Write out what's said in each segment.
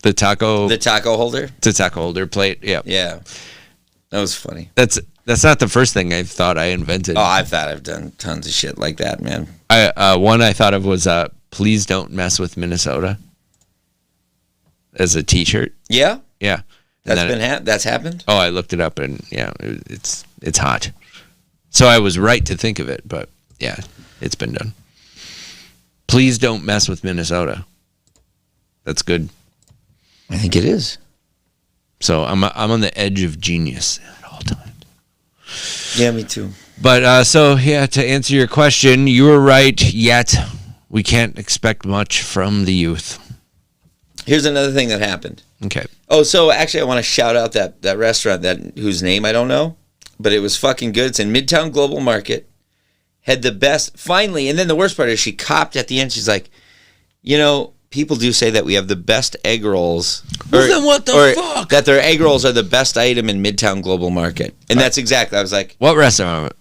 The taco holder. The taco holder plate. Yeah. Yeah. That was funny. That's not the first thing I thought I invented. Oh, I've done tons of shit like that, man. One I thought of was please don't mess with Minnesota as a t-shirt. Yeah? Yeah. That's happened? Oh, I looked it up and yeah, it's hot. So I was right to think of it, but yeah, it's been done. Please don't mess with Minnesota. That's good. I think it is. So I'm on the edge of genius at all times. Yeah, me too. But so yeah, to answer your question, you were right. Yet we can't expect much from the youth. Here's another thing that happened. Okay. Oh, so actually, I want to shout out that restaurant whose name I don't know, but it was fucking good. It's in Midtown Global Market. Had the best finally, and then the worst part is she copped at the end. She's like, people do say that we have the best egg rolls. Well, then what the fuck? That their egg rolls are the best item in Midtown Global Market. And that's exactly, I was like. What restaurant?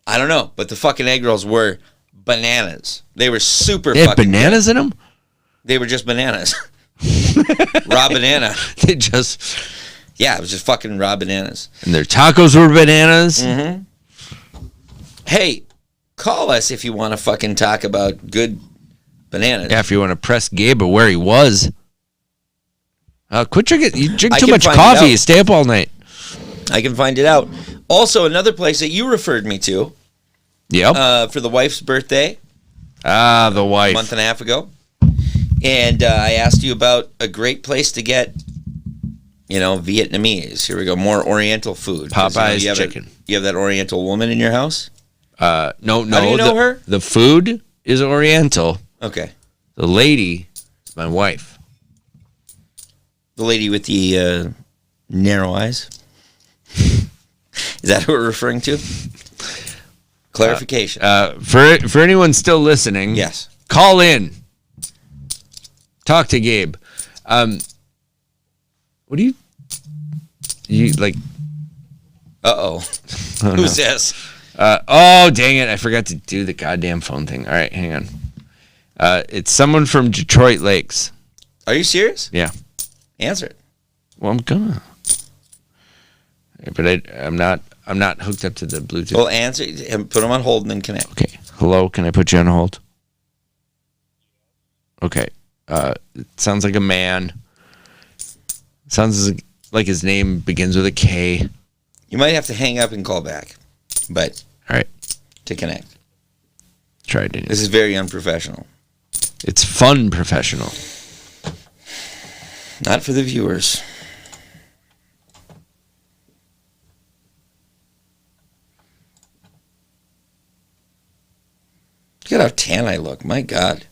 I don't know, but the fucking egg rolls were bananas. They were super They had fucking bananas good. in them? They were just bananas. Raw banana. They just. Yeah, it was just fucking raw bananas. And their tacos were bananas? Mm-hmm. Hey, call us if you want to fucking talk about good bananas. Yeah, if you want to press Gabe or where he was. Quit drinking. You drink too can much find coffee. it out. You stay up all night. I can find it out. Also, another place that you referred me to. Yep. For the wife's birthday. The wife. A month and a half ago. And I asked you about a great place to get, Vietnamese. Here we go. More Oriental food. Popeye's chicken. You have that Oriental woman in your house? No. How do you know her? The food is Oriental. Okay. The lady is my wife. The lady with the narrow eyes? Is that who we're referring to? Clarification. For anyone still listening, yes. Call in. Talk to Gabe. What do you like? Uh-oh. Who's this? Oh, dang it. I forgot to do the goddamn phone thing. All right, hang on. It's someone from Detroit Lakes. Are you serious? Yeah. Answer it. Well, I'm gonna. But I'm not hooked up to the Bluetooth. Well, answer and put them on hold and then connect. Okay. Hello, can I put you on hold? Okay. It sounds like a man. Sounds like his name begins with a K. You might have to hang up and call back. But all right. To connect. Try it. This is very unprofessional. It's fun professional. Not for the viewers. Look at how tan I look. My God.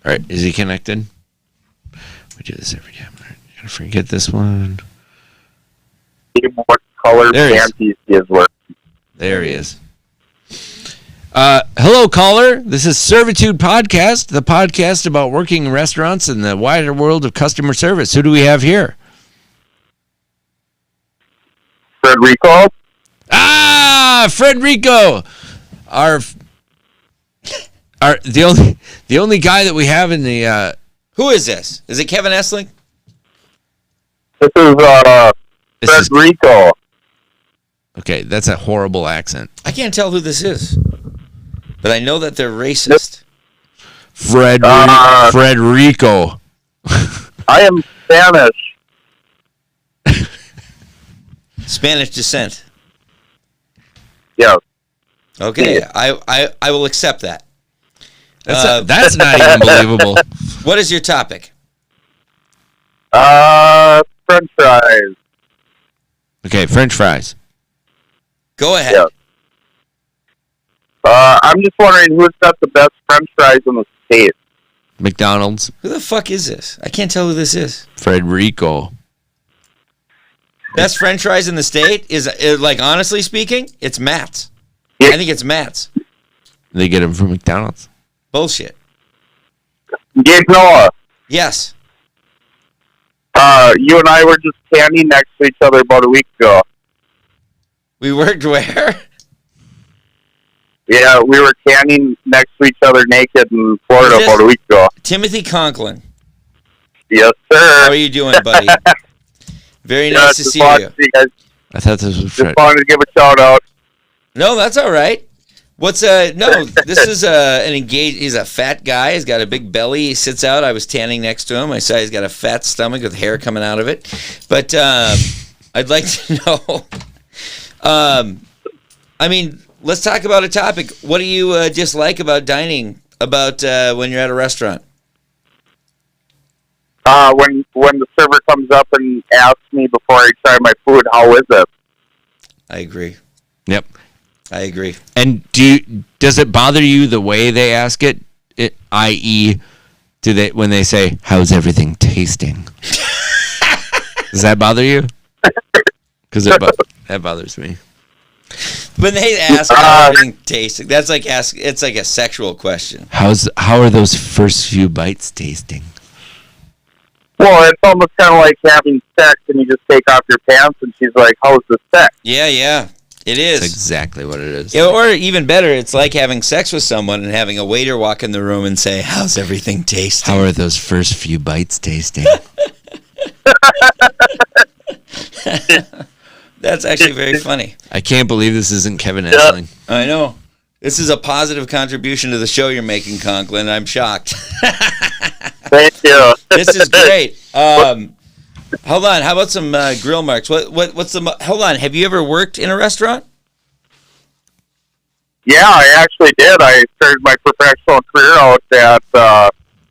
All right. Is he connected? We do this every time. All right. Gotta forget this one. What color panties is working? There he is. Hello, caller. This is Servitude Podcast, the podcast about working in restaurants and the wider world of customer service. Who do we have here? Frederico. Frederico. The only guy that we have in the Who is this? Is it Kevin Essling? This is Frederico. Okay, that's a horrible accent. I can't tell who this is, but I know that they're racist. Frederico. I am Spanish. Spanish descent. Yeah. Okay, I will accept that. That's not even believable. What is your topic? French fries. Okay, French fries. Go ahead. Yeah. I'm just wondering who's got the best French fries in the state. McDonald's. Who the fuck is this? I can't tell who this is. Frederico. Best French fries in the state is like, honestly speaking, it's Matt's. Yeah. I think it's Matt's. They get them from McDonald's. Bullshit. Gabe Noah. Yes. You and I were just standing next to each other about a week ago. We worked where? Yeah, we were canning next to each other naked in Florida Is this- about a week ago. Timothy Conklin. Yes, sir. How are you doing, buddy? Very nice to just see wanted you. to- guys I thought this was just wanted to give a shout out. No, that's all right. What's no, this is an engaged, he's a fat guy, he's got a big belly, he sits out, I was standing next to him, I saw he's got a fat stomach with hair coming out of it, but I'd like to know, I mean, let's talk about a topic. What do you dislike about dining, about when you're at a restaurant? When the server comes up and asks me before I try my food, how is it? I agree. Yep. I agree. And does it bother you the way they ask it? I.e., when they say, "How's everything tasting?" Does that bother you? Because that bothers me. When they ask how everything tasting, that's like it's like a sexual question. How are those first few bites tasting? Well, it's almost kind of like having sex and you just take off your pants and she's like, how's the sex? Yeah, it is. That's exactly what it is. Yeah, or even better, it's like having sex with someone and having a waiter walk in the room and say, "How's everything tasting?" How are those first few bites tasting? That's actually very funny. I can't believe this isn't Kevin Essling. I know. This is a positive contribution to the show you're making, Conklin. I'm shocked. Thank you. This is great. Hold on. How about some grill marks? What's the? Hold on. Have you ever worked in a restaurant? Yeah, I actually did. I started my professional career out at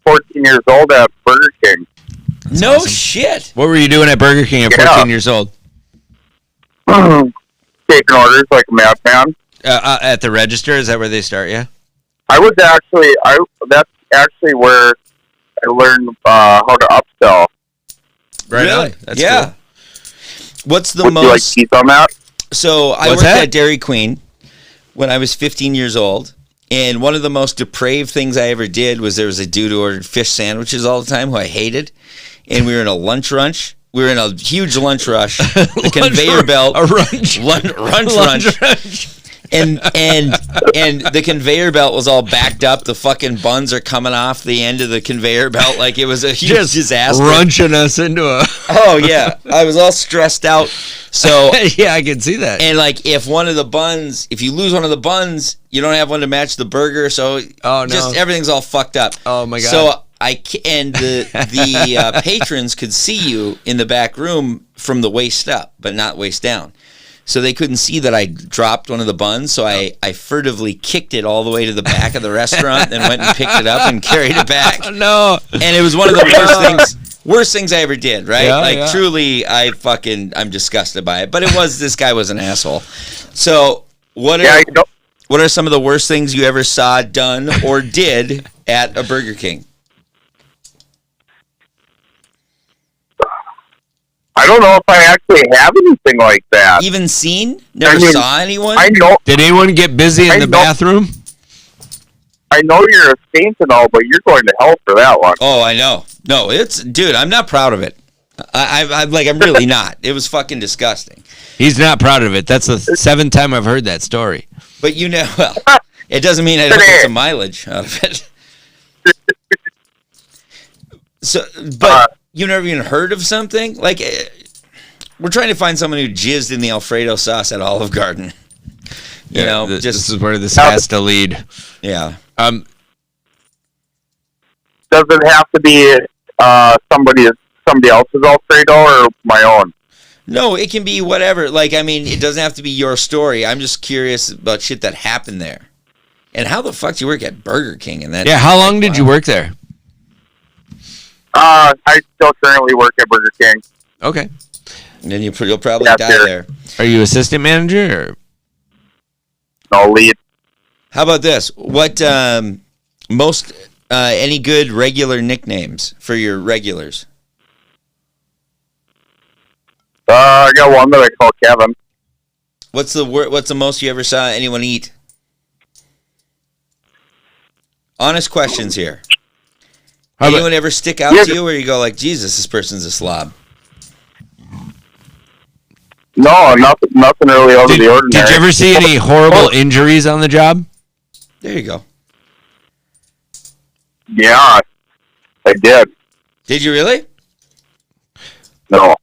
14 years old at Burger King. No awesome. shit. What were you doing at Burger King at 14 years old? Taking orders like a madman. At the register? Is that where they start you? I was actually, that's actually where I learned how to upsell. Right Really? on. That's yeah. cool. What's the Would you like most? teeth on that? So I What's worked that? at Dairy Queen when I was 15 years old, and one of the most depraved things I ever did was there was a dude who ordered fish sandwiches all the time who I hated, and we were in a lunch rush. We were in a huge lunch rush. The conveyor belt. A lunch. Lunch. And the conveyor belt was all backed up. The fucking buns are coming off the end of the conveyor belt like it was a huge disaster. Runching us into a... Oh, yeah. I was all stressed out. So, yeah, I can see that. and like if you lose one of the buns, you don't have one to match the burger. So Oh, no. just everything's all fucked up. Oh, my God. So the patrons could see you in the back room from the waist up, but not waist down. So they couldn't see that I dropped one of the buns, so I furtively kicked it all the way to the back of the restaurant, then went and picked it up and carried it back. No. And it was one of the worst things I ever did, right? Yeah, like yeah. truly, I'm disgusted by it. But this guy was an asshole. So what are some of the worst things you ever saw done or did at a Burger King? I don't know if I actually have anything like that. Even seen? Never saw anyone? I know. Did anyone get busy in the bathroom? I know you're a saint and all, but you're going to hell for that one. Oh, I know. No, dude, I'm not proud of it. I'm really not. It was fucking disgusting. He's not proud of it. That's the seventh time I've heard that story. But well, it doesn't mean I don't get some mileage out of it. So, but you never even heard of something? Like, we're trying to find someone who jizzed in the Alfredo sauce at Olive Garden. You know, this is where this has to lead. Yeah. Does it have to be somebody else's Alfredo or my own? No, it can be whatever. Like, I mean, it doesn't have to be your story. I'm just curious about shit that happened there. And how the fuck do you work at Burger King? And that? Yeah, how long did you work there? I still currently work at Burger King. Okay. And then you'll probably die there. Are you assistant manager? No, lead. How about this? What any good regular nicknames for your regulars? I got one that I call Kevin. What's the most you ever saw anyone eat? Honest questions here. Anyone ever stick out to you where you go like, Jesus, this person's a slob? No, nothing really out of the ordinary. Did you ever see any horrible injuries on the job? There you go. Yeah, I did. Did you really? No.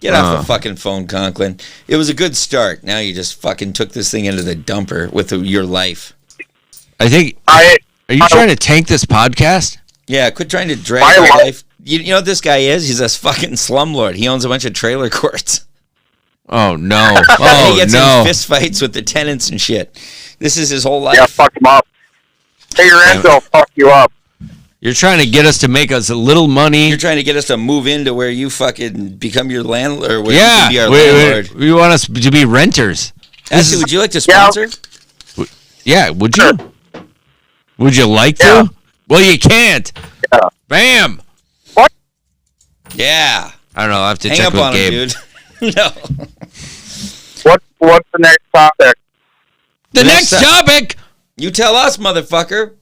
Get off the fucking phone, Conklin. It was a good start. Now you just fucking took this thing into the dumper with your life. I think. Are you trying to tank this podcast? Yeah, quit trying to drag your life. You know what this guy is? He's a fucking slumlord. He owns a bunch of trailer courts. Oh, no. He gets in fist fights with the tenants and shit. This is his whole life. Yeah, fuck him up. Hey, your aunt will fuck you up. You're trying to get us to make us a little money. You're trying to get us to move into where you fucking become your landlord, or where you can be our landlord. We want us to be renters. Actually, would you like to sponsor? Yeah, would you? Would you like to? Well, you can't. Yeah. Bam. What? Yeah. I don't know. I'll have to Hang check up with on Gabe. him, dude. No. What's the next topic? The next topic. You tell us, motherfucker.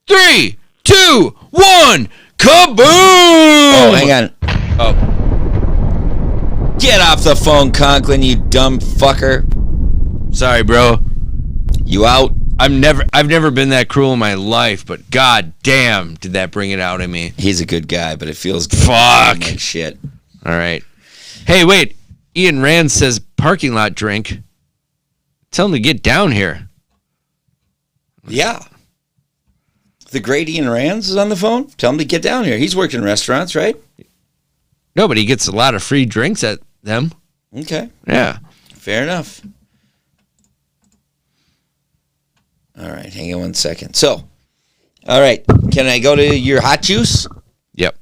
3, 2, 1. Kaboom! Oh, hang on. Oh. Get off the phone, Conklin, you dumb fucker. Sorry, bro. You out? I've never been that cruel in my life, but god damn, did that bring it out in me. He's a good guy, but it feels good. Fuck. Like shit. All right. Hey, wait. Ian Rand says parking lot drink. Tell him to get down here. Yeah. The great Ian Rands is on the phone. Tell him to get down here. He's worked in restaurants, right? No, but he gets a lot of free drinks at them. Okay. Yeah. Fair enough. All right. Hang on 1 second. So, all right. Can I go to your hot juice? Yep.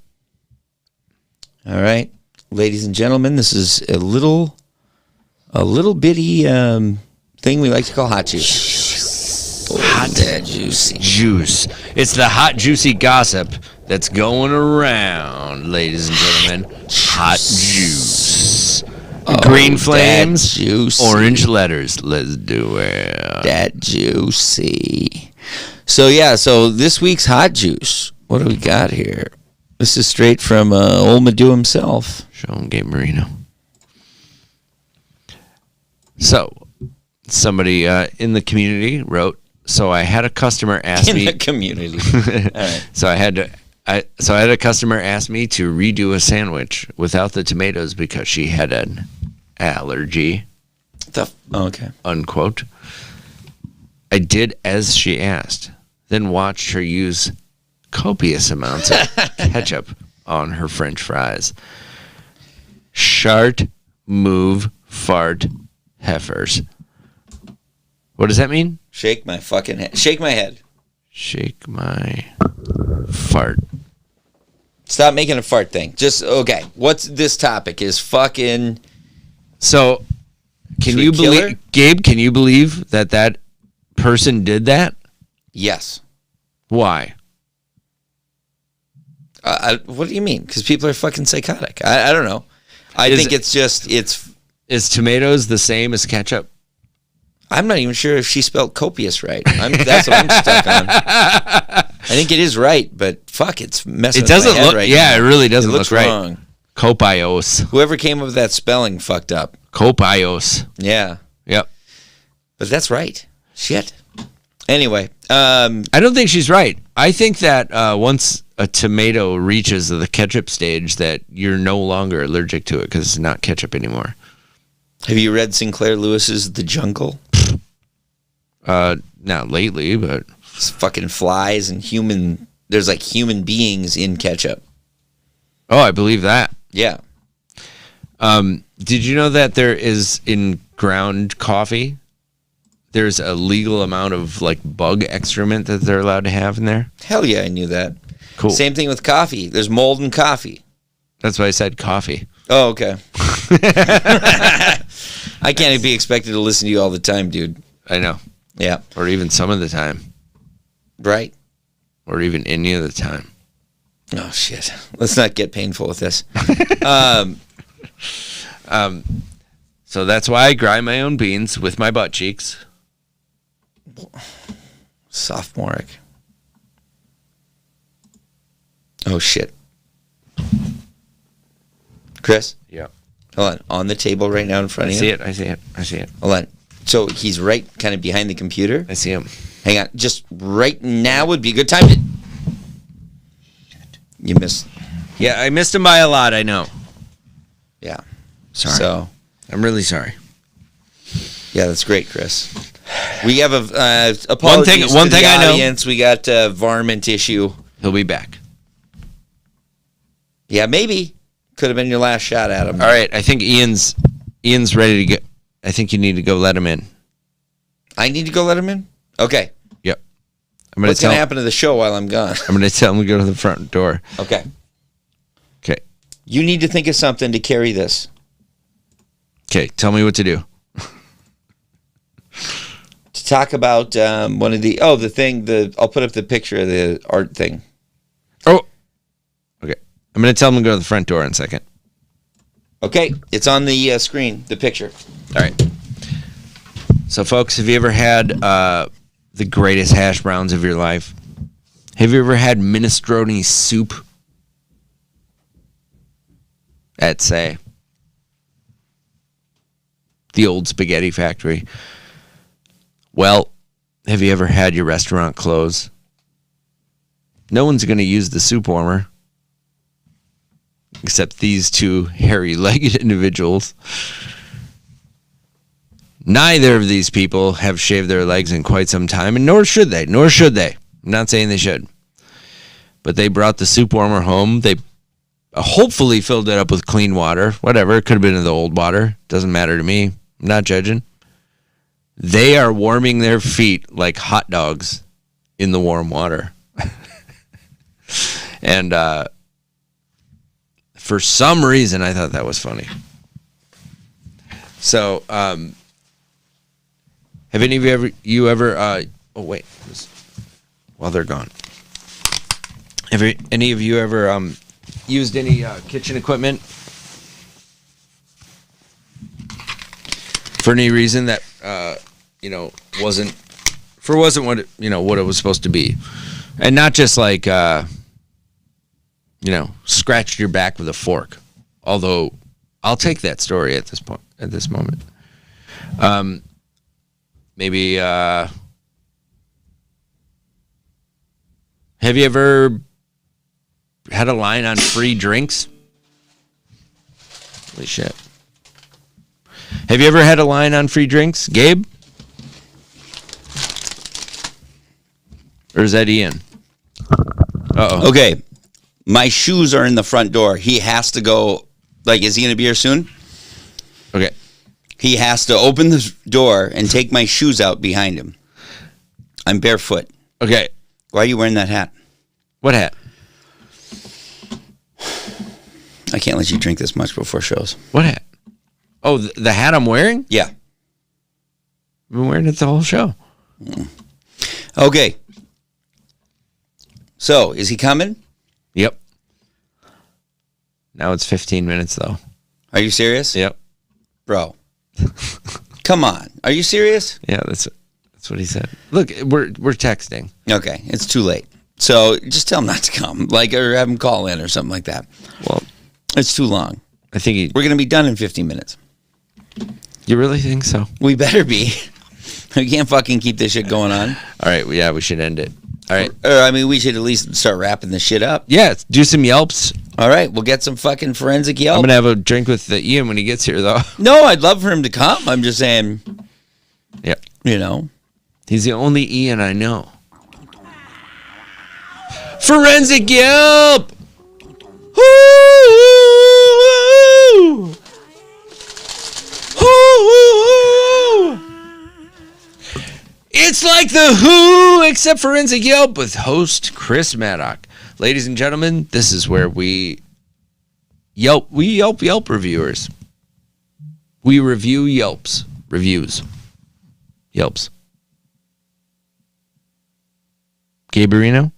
All right. Ladies and gentlemen, this is a little bitty thing we like to call hot juice. Hot juicy juice. It's the hot juicy gossip that's going around, ladies and gentlemen. Hot juice. Green flames, orange letters. Let's do it. That juicy. So this week's hot juice. What do we got here? This is straight from old Madu himself. Show him Gabe Marino. So, somebody in the community wrote, so I had a customer ask me... In the community. All right. So I had a customer ask me to redo a sandwich without the tomatoes because she had an allergy. Okay. Unquote. I did as she asked, then watched her use copious amounts of ketchup on her French fries. Shart, move, fart, heifers. What does that mean? Shake my fucking head. Shake my head. Shake my fart. Stop making a fart thing. Just, okay. What's this topic is fucking... So, can you believe... Gabe, can you believe that person did that? Yes. Why? What do you mean? Because people are fucking psychotic. I don't know. I think it's just... Is tomatoes the same as ketchup? I'm not even sure if she spelled copious right. That's what I'm stuck on. I think it is right, but fuck, it's messing with my head right now. Yeah, it really doesn't look right. Wrong. Copios. Whoever came up with that spelling fucked up. Copios. Yeah. Yep. But that's right. Shit. Anyway. I don't think she's right. I think that once a tomato reaches the ketchup stage that you're no longer allergic to it because it's not ketchup anymore. Have you read Sinclair Lewis's The Jungle? Not lately, but... It's fucking flies and there's like human beings in ketchup. Oh, I believe that. Yeah. Did you know that there is in ground coffee, there's a legal amount of like bug excrement that they're allowed to have in there? Hell yeah, I knew that. Cool. Same thing with coffee. There's mold in coffee. That's why I said coffee. Oh, okay. I can't be expected to listen to you all the time, dude. I know. Yeah. Or even some of the time. Right. Or even any of the time. Oh, shit. Let's not get painful with this. So that's why I grind my own beans with my butt cheeks. Sophomoric. Oh, shit. Chris? Yeah. Hold on. On the table right now in front of you. I see it. Hold on. So he's right kind of behind the computer. I see him. Hang on. Just right now would be a good time to... You missed. Yeah, I missed him by a lot, I know. Yeah. Sorry. So, I'm really sorry. yeah, that's great, Chris. We have a apologies one to thing the I know. audience. We got a varmint issue. He'll be back. Yeah, maybe. Could have been your last shot at him. All right, I think Ian's ready to get. I think you need to go let him in. I need to go let him in? Okay. Yep. What's going to happen to the show while I'm gone? I'm going to tell him to go to the front door. Okay. Okay. You need to think of something to carry this. Okay, tell me what to do. To talk about one of the... Oh, the thing... I'll put up the picture of the art thing. Oh. Okay. I'm going to tell him to go to the front door in a second. Okay. It's on the screen, the picture. All right. So, folks, have you ever had the greatest hash browns of your life? Have you ever had minestrone soup at, say, the old spaghetti factory? Well, have you ever had your restaurant close? No one's going to use the soup warmer except these two hairy-legged individuals. Neither of these people have shaved their legs in quite some time, and nor should they. I'm not saying they should. But they brought the soup warmer home. They hopefully filled it up with clean water. Whatever. It could have been in the old water. Doesn't matter to me. I'm not judging. They are warming their feet like hot dogs in the warm water. And for some reason, I thought that was funny. So, have any of you ever oh, wait. While they're gone. Have any of you ever used any kitchen equipment for any reason that wasn't what it, what it was supposed to be, and not just like scratched your back with a fork? Although I'll take that story at this moment. Maybe have you ever had a line on free drinks? Holy shit. Have you ever had a line on free drinks, Gabe? Or is that Ian? Uh-oh. Okay. My shoes are in the front door. He has to go. Like, is he going to be here soon? Okay. He has to open the door and take my shoes out behind him. I'm barefoot. Okay. Why are you wearing that hat? What hat? I can't let you drink this much before shows. What hat? Oh, the hat I'm wearing? Yeah. I've been wearing it the whole show. Okay. So, is he coming? Yep. Now it's 15 minutes, though. Are you serious? Yep. Bro. Come on. Are you serious? Yeah, that's what he said. Look, we're texting. Okay. It's too late. So, just tell him not to come. Or have him call in or something like that. Well, it's too long. I think we're going to be done in 15 minutes. You really think so? We better be. We can't fucking keep this shit going on. All right. Yeah, we should end it. All right. We should at least start wrapping this shit up. Yeah, do some Yelps. All right, we'll get some fucking forensic Yelp. I'm going to have a drink with Ian when he gets here, though. No, I'd love for him to come. I'm just saying. Yeah. He's the only Ian I know. Forensic Yelp! Woo! It's like the Who, except Forensic Yelp with host Chris Maddock. Ladies and gentlemen, this is where we Yelp reviewers. We review reviews. Yelps. Gabriino?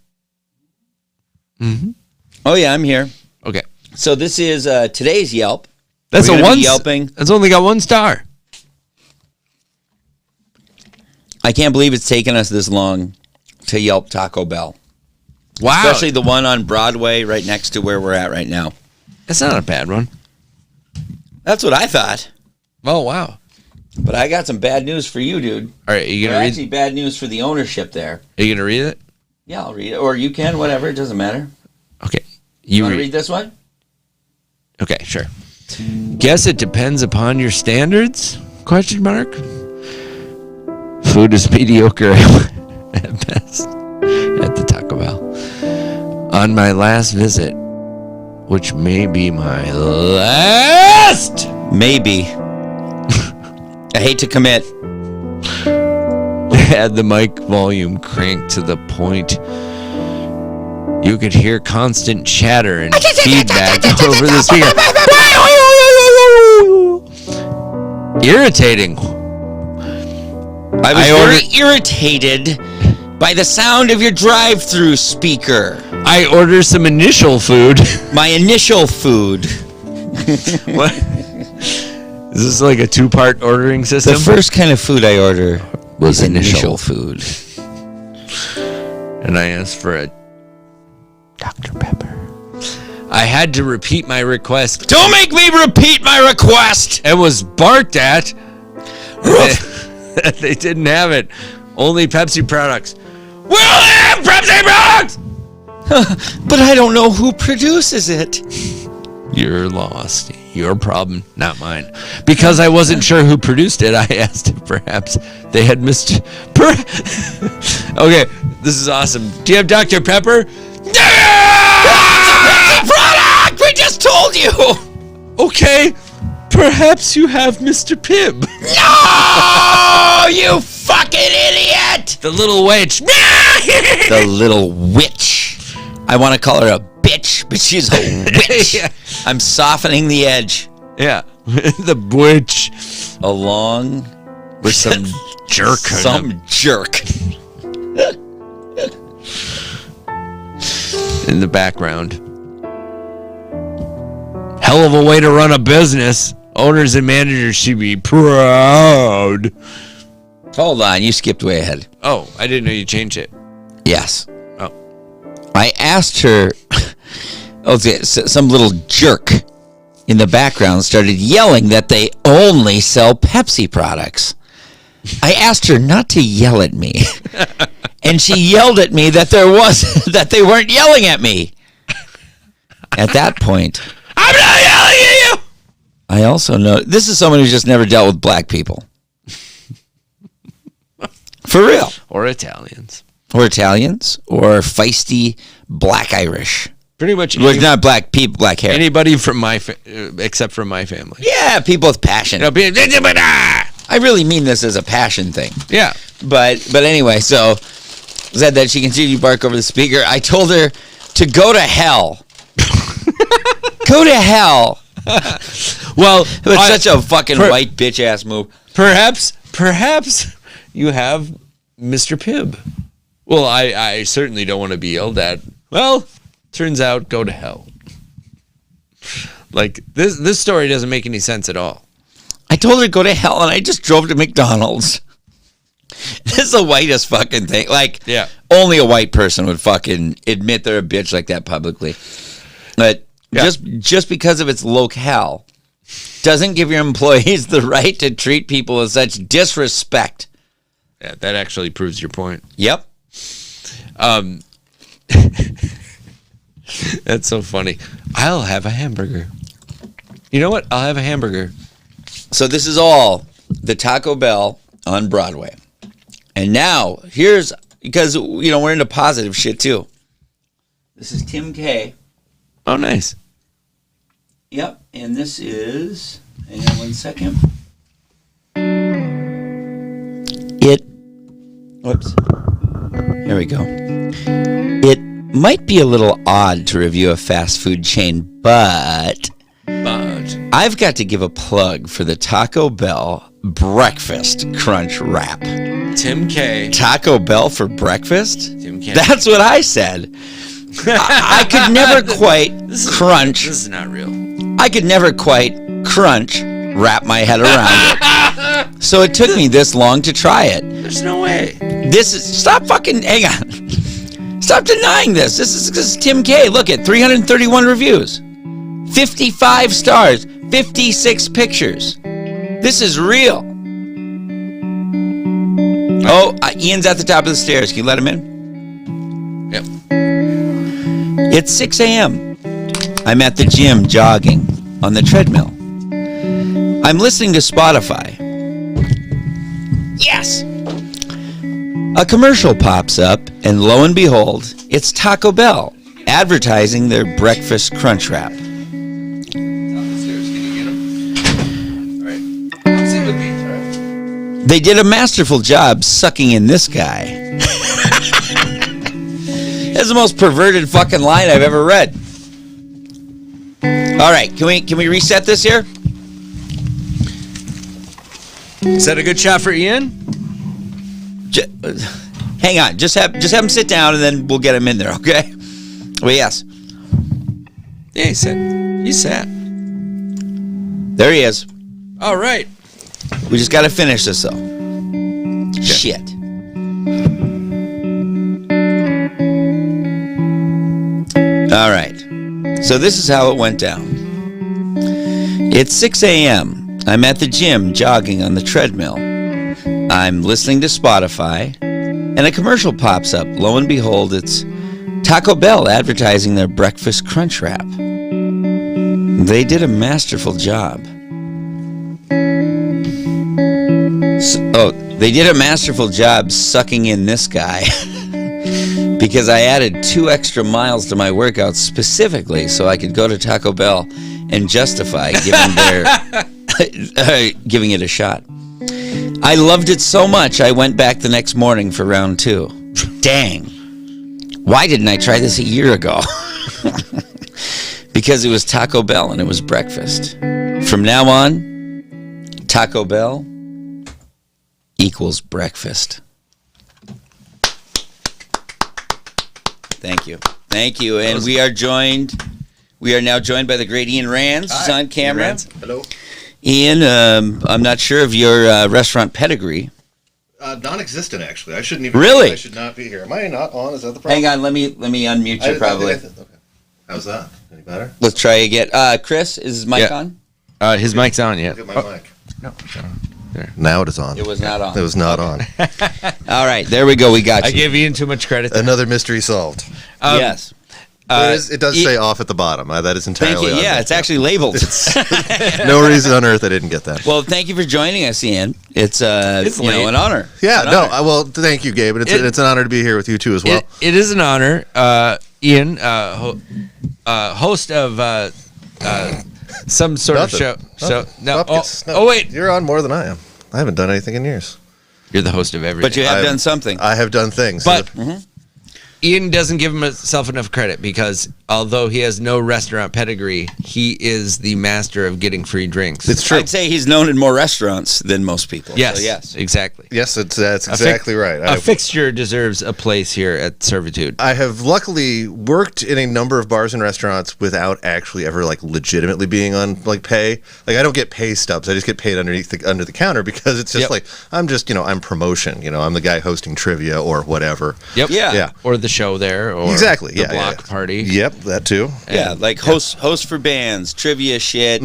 Mm-hmm. Oh, yeah, I'm here. Okay. So this is today's Yelp. That's We're a one. Yelping. That's only got 1 star. I can't believe it's taken us this long to Yelp Taco Bell. Wow. Especially the one on Broadway right next to where we're at right now. That's not a bad one. That's what I thought. Oh, wow. But I got some bad news for you, dude. All right, you gonna read? Actually, bad news for the ownership there. Are you gonna read it? Yeah, I'll read it, or you can, whatever. It doesn't matter. Okay, You want to read this one? Okay, sure. Guess it depends upon your standards? Question mark. Food is mediocre at best at the Taco Bell. On my last visit, which may be my last. Maybe. I hate to commit. Had the mic volume cranked to the point you could hear constant chatter and feedback over the speaker. Irritating. I was very irritated by the sound of your drive-through speaker. I ordered some initial food. My initial food. What? Is this like a two-part ordering system? The first kind of food I order was initial food. And I asked for a Dr. Pepper. I had to repeat my request. Don't make me repeat my request! It was barked at. They didn't have it. Only Pepsi products. We'll have Pepsi products! But I don't know who produces it. You're lost. Your problem, not mine. Because I wasn't sure who produced it, I asked if perhaps they had missed... Okay, this is awesome. Do you have Dr. Pepper? Pepsi product! We just told you! Okay, perhaps you have Mr. Pibb. No! You fucking idiot! The little witch. The little witch. I want to call her a bitch, but she's a witch. Yeah. I'm softening the edge. Yeah, the witch. Along with some jerk. Some jerk. In the background. Hell of a way to run a business. Owners and managers should be proud. Hold on, you skipped way ahead. Oh, I didn't know you changed it. Yes. Oh. I asked her, some little jerk in the background started yelling that they only sell Pepsi products. I asked her not to yell at me. And she yelled at me that that they weren't yelling at me. At that point, I'm not yelling at you! I also know this is someone who's just never dealt with black people. For real. Or Italians. Or Italians. Or feisty black Irish. Pretty much. Well, not black people, black hair. Anybody from except from my family. Yeah, people with passion. I really mean this as a passion thing. Yeah. But anyway, so said that she continued to bark over the speaker. I told her to go to hell. Go to hell. Well, it was such a fucking white bitch ass move. Perhaps you have Mr. Pibb. Well, I certainly don't want to be yelled at. Well, turns out, go to hell. Like this story doesn't make any sense at all. I told her to go to hell, and I just drove to McDonald's. This is the whitest fucking thing. Like, yeah. Only a white person would fucking admit they're a bitch like that publicly. But just because of its locale doesn't give your employees the right to treat people with such disrespect. Yeah, that actually proves your point. Yep. That's so funny. I'll have a hamburger. You know what? I'll have a hamburger. So this is all the Taco Bell on Broadway. And now, because, we're into positive shit, too. This is Tim K. Oh, nice. Yep, and this is, hang on one second. Whoops. There we go. It might be a little odd to review a fast food chain, but I've got to give a plug for the Taco Bell Breakfast Crunch Wrap. Tim K. Taco Bell for breakfast? Tim K. That's what I said. I could never quite crunch. This is not real. I could never quite wrap my head around it. So it took me this long to try it. There's no way. Hang on. Stop denying this. This is Tim K. Look at 331 reviews. 55 stars. 56 pictures. This is real. Oh, Ian's at the top of the stairs. Can you let him in? Yep. It's 6 a.m. I'm at the gym jogging on the treadmill. I'm listening to Spotify. Yes! A commercial pops up, and lo and behold, it's Taco Bell advertising their breakfast crunch wrap. They did a masterful job sucking in this guy. That's the most perverted fucking line I've ever read. All right, can we reset this here? Is that a good shot for Ian? Hang on, just have him sit down, and then we'll get him in there, okay? Well, yes. Yeah, he sat. There he is. All right. We just got to finish this, though. Shit. All right. So this is how it went down. It's 6 a.m. I'm at the gym jogging on the treadmill. I'm listening to Spotify, and a commercial pops up. Lo and behold, it's Taco Bell advertising their breakfast crunch wrap. They did a masterful job. They did a masterful job sucking in this guy because I added 2 extra miles to my workout specifically so I could go to Taco Bell and justify giving it a shot. I loved it so much I went back the next morning for round 2. Dang. Why didn't I try this a year ago? Because it was Taco Bell and it was breakfast. From now on, Taco Bell equals breakfast. Thank you. And we are now joined by the great Ian Rands. He's on camera. Hello. Ian, I'm not sure of your restaurant pedigree. Non-existent, actually. I shouldn't even. Really? I should not be here. Am I not on? Is that the problem? Hang on, let me unmute you. Probably. Okay. How's that? Any better? Let's try again. Chris, is his mic on? His mic's on, yeah. Get my mic. No, it's on. There. Now it is on. It was not on. It was not on. All right, there we go. We got you. I gave Ian too much credit there. Another mystery solved. Yes. It does say off at the bottom. That is entirely. Thank you. Yeah, it's actually labeled. No reason on earth I didn't get that. Well, thank you for joining us, Ian. It's an honor. Yeah, an no, honor. well, thank you, Gabe. And it's an honor to be here with you too as well. It is an honor, Ian, host of some sort of show. No. Wait, you're on more than I am. I haven't done anything in years. you're the host of everything. But you have done something. I have done things. But Ian doesn't give himself enough credit because although he has no restaurant pedigree, he is the master of getting free drinks. It's true. I'd say he's known in more restaurants than most people. Yes, So yes. exactly. Yes, that's exactly right. A fixture deserves a place here at Servitude. I have luckily worked in a number of bars and restaurants without actually ever legitimately being on pay. I don't get pay stubs. I just get paid under the counter because it's just I'm just I'm promotion. I'm the guy hosting trivia or whatever. Yep. Yeah. Or the show there. Or exactly. The block party. Yep, that too. Yeah, host for bands, trivia shit.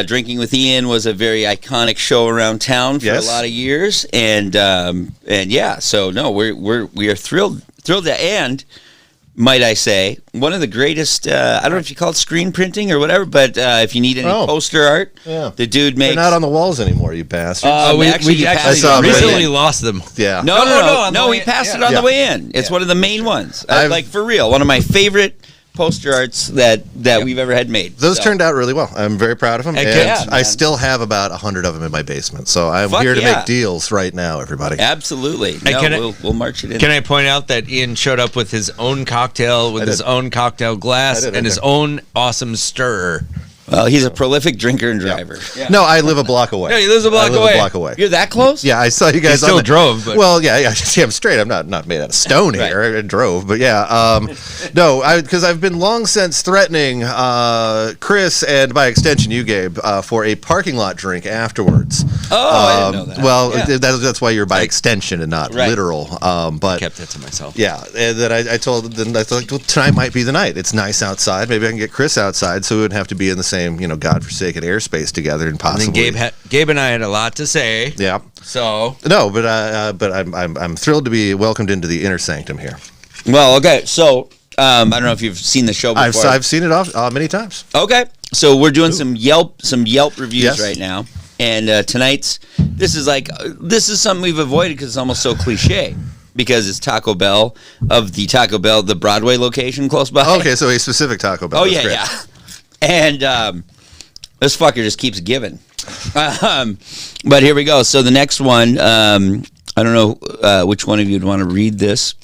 Drinking with Ian was a very iconic show around town for a lot of years, and yeah. So no, we are thrilled to end. Might I say, one of the greatest, I don't know if you call it screen printing or whatever, but if you need any poster art, the dude makes... They're not on the walls anymore, you bastard. We actually recently lost them. Yeah. No, we passed it on the way in. It's one of the main ones. For real, one of my favorite poster arts that we've ever had made. Those turned out really well. I'm very proud of them. And I still have about 100 of them in my basement. So I'm here to make deals right now, everybody. Absolutely. We'll march it in. Can I point out that Ian showed up with his own cocktail, with his own cocktail glass, and his own awesome stirrer? Well, he's a prolific drinker and driver. Yeah. No, I live a block away. Yeah, he lives a block away. You're that close? Yeah, I saw you guys. Still drove, but well, yeah, I'm straight. I'm not made out of stone here. I drove, but yeah, no, because I've been long since threatening Chris and by extension you, Gabe, for a parking lot drink afterwards. I didn't know that. Well, Yeah. that's why you're by extension and not literal. But Kept that to myself. yeah, and then I told them, I thought, well, tonight might be the night. It's nice outside. Maybe I can get Chris outside, so we wouldn't have to be in the same, godforsaken airspace together, and possibly. And then Gabe and I had a lot to say. Yeah. So No, but I'm thrilled to be welcomed into the inner sanctum here. Well, okay. So I don't know if you've seen the show before. I've seen it off many times. Okay, so we're doing some Yelp reviews Yes. right now, and this is something we've avoided because it's almost so cliche. Because it's Taco Bell the Broadway location close by. Okay, so a specific Taco Bell. Oh That's yeah, great. yeah. And this fucker just keeps giving. But here we go. So the next one, I don't know which one of you would want to read this.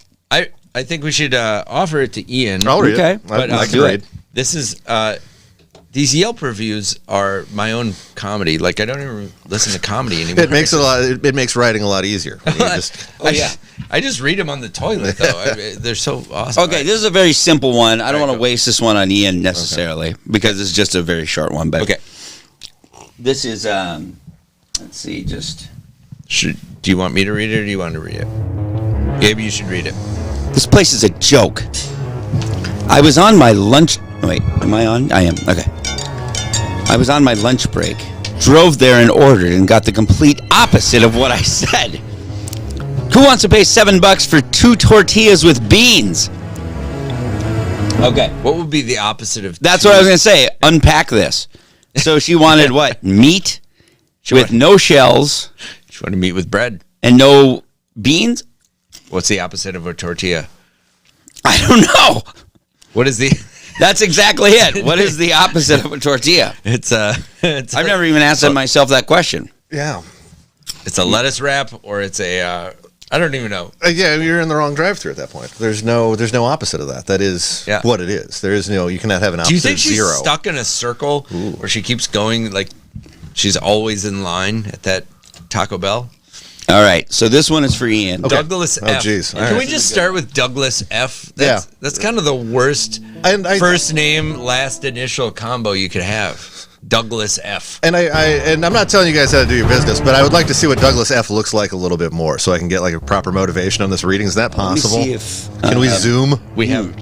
I think we should offer it to Ian. I'll read Okay. it. But I I'll can do read. it. This is these Yelp reviews are my own comedy. Like I don't even listen to comedy anymore. It makes it makes writing a lot easier. When you just, I just read them on the toilet though. They're so awesome. Okay, this is a very simple one. I don't want to waste this one on Ian necessarily because it's just a very short one. But Okay. this is let's see, just Do you want me to read it or do you want to read it? Gabe, you should read it. this place is a joke. I was on my lunch. Wait, am I on? I am. Okay. I was on my lunch break, drove there and ordered, and got the complete opposite of what I said. Who wants to pay $7 for 2 tortillas with beans? Okay. What would be the opposite of That's what I was going to say. Unpack this. So she wanted what? Meat with no shells You want to meet with bread? and no beans? What's the opposite of a tortilla? I don't know. What is the? That's exactly it. What is the opposite of a tortilla? It's I've never even asked myself that question. yeah. It's a lettuce wrap or it's a I don't even know. Yeah, you're in the wrong drive-through at that point. There's no opposite of that. That is what it is. There is you cannot have an opposite Do you think of she's zero. stuck in a circle where she keeps going like she's always in line at that Taco Bell? All right. So this one is for Ian. Okay. Douglas Oh, F. jeez. All Can right. we just start with Douglas F? Yeah. That's kind of the worst And first name, last initial combo you could have. Douglas F. And I'm not telling you guys how to do your business, but I would like to see what Douglas F looks like a little bit more, so I can get like a proper motivation on this reading. Is that possible? Let me see if Can we zoom? We have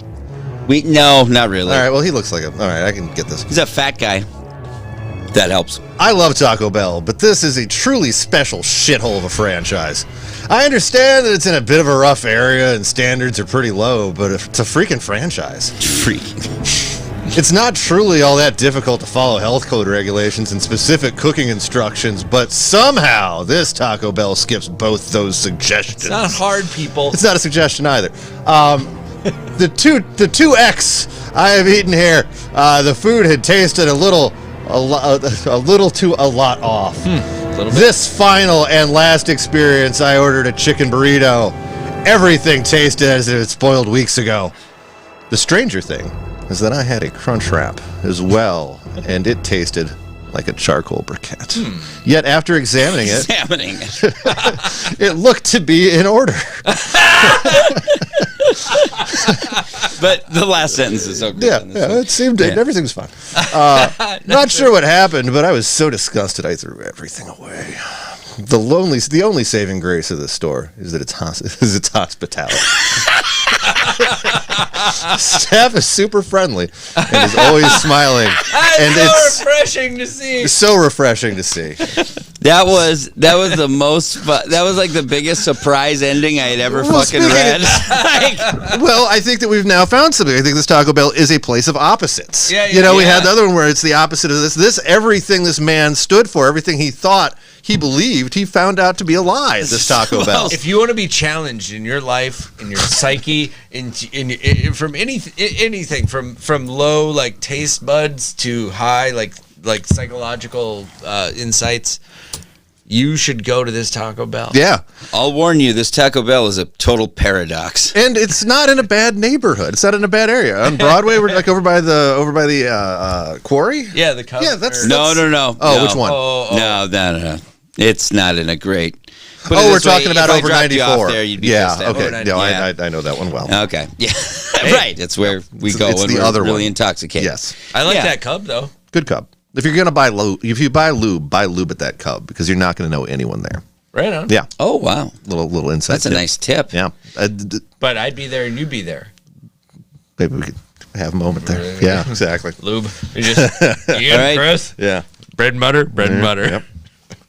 No, not really. All right. Well, he looks like a. All right, I can get this. He's a fat guy. That helps. I love Taco Bell, but this is a truly special shithole of a franchise. I understand that it's in a bit of a rough area and standards are pretty low, but it's a freaking franchise. Freak. It's not truly all that difficult to follow health code regulations and specific cooking instructions, but somehow this Taco Bell skips both those suggestions. It's not hard, people. It's not a suggestion either. The 2X I have eaten here, the food had tasted a little too a lot off. This final and last experience, I ordered a chicken burrito. Everything tasted as if it spoiled weeks ago. The stranger thing is that I had a crunch wrap as well, and it tasted like a charcoal briquette. Yet after examining it, it looked to be in order. But the last sentence is okay. Yeah, it seemed everything was fine. Not sure what happened, but I was so disgusted I threw everything away. The only saving grace of this store is that it's hospitality. Staff is super friendly and is always smiling, and it's refreshing to see. so refreshing to see. That was the most. That was like the biggest surprise ending I had ever Well, fucking speaking read. Well, I think that we've now found something. I think this Taco Bell is a place of opposites. Yeah, We had the other one where it's the opposite of this. This, everything this man stood for, everything he thought, he believed, he found out to be a lie. This Taco Bell. If you want to be challenged in your life, in your psyche, in from anything from low like taste buds to high like psychological insights, you should go to this Taco Bell. Yeah, I'll warn you, this Taco Bell is a total paradox. and it's not in a bad neighborhood. It's not in a bad area. On Broadway, we're like over by the quarry. Yeah, the cover. Yeah, that's- No. Oh, which one? No. It's not in a great. Put it Oh, we're this way, talking about if I over dropped you off 94. there, you'd be Yeah, pissed at me. okay. No, Yeah. I know that one well. Okay. Yeah. Right. It's where we go it's when the we're other really one. intoxicated. Yes, I like Yeah. that Cub though. good Cub. If you're gonna buy lube, buy lube at that Cub because you're not gonna know anyone there. Right on. Yeah. Oh wow, Little inside. that's a nice tip. Yeah. But I'd be there and you'd be there. Maybe we could have a moment there. Yeah, exactly. Lube. You just, you All right. Chris? Yeah. Bread and butter. Bread and butter. Yep.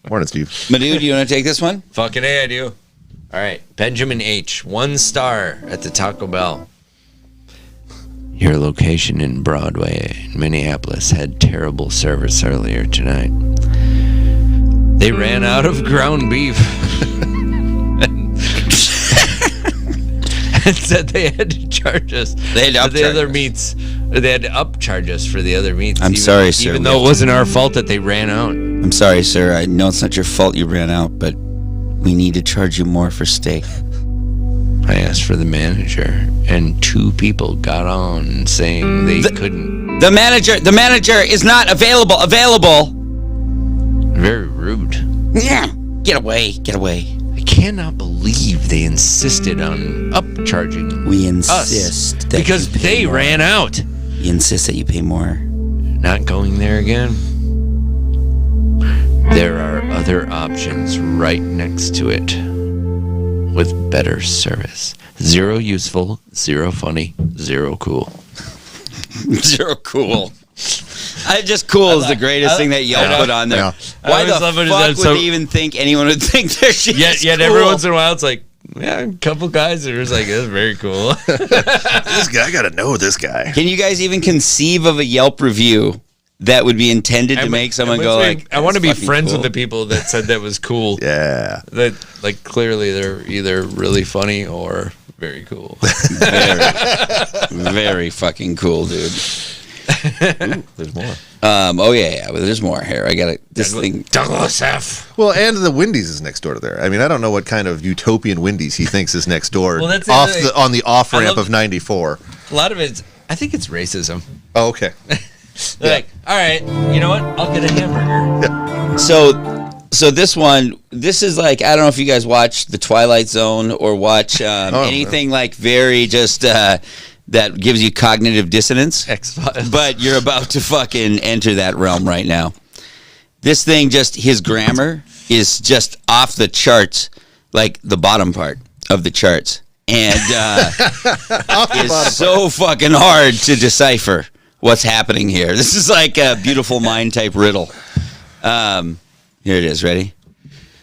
Morning, Steve. Madhu, do you want to take this one? Fucking A, I do. All right. Benjamin H. 1 star at the Taco Bell. Your location in Broadway in Minneapolis had terrible service earlier tonight. They ran out of ground beef and said they had to charge us They had to for the upcharge other us. meats. They had to upcharge us for the other meats. I'm sorry, sir. Even though it wasn't our fault that they ran out. I'm sorry, sir. I know it's not your fault you ran out, but we need to charge you more for steak. I asked for the manager, and 2 people got on saying they couldn't. The manager is not available. Very rude. Yeah. Get away. I cannot believe they insisted on upcharging We us insist that because you pay they more. ran out. We insist that you pay more. Not going there again. There are other options right next to it with better service. 0 useful, 0 funny, 0 cool. Zero cool. Cool is the greatest thing that Yelp put on there. Yeah. Why I the always love it fuck as would that they even think anyone would think their shit is Yet cool? every once in a while it's like, yeah, a couple guys are just like, that's very cool. This guy, I gotta know this guy. Can you guys even conceive of a Yelp review that would be intended to make someone go like, I want to be "That's fucking friends cool." with the people that said that was cool. Yeah. That like clearly they're either really funny or very cool. Very fucking cool, dude. Ooh, there's more. Oh yeah. Well, there's more here. I got this thing. Douglas F. Well, and the Wendy's is next door to there. I mean, I don't know what kind of utopian Wendy's he thinks is next door. Well, that's on the off I ramp love- of 94. A lot of it's, I think it's racism. Oh, okay. They're like, all right, you know what? I'll get a hamburger. So this is like, I don't know if you guys watch The Twilight Zone or watch anything like very just that gives you cognitive dissonance. X-Files. But you're about to fucking enter that realm right now. This thing his grammar is just off the charts, like the bottom part of the charts. And it's so fucking hard to decipher what's happening here. This is like a Beautiful Mind type riddle. Here it is. Ready?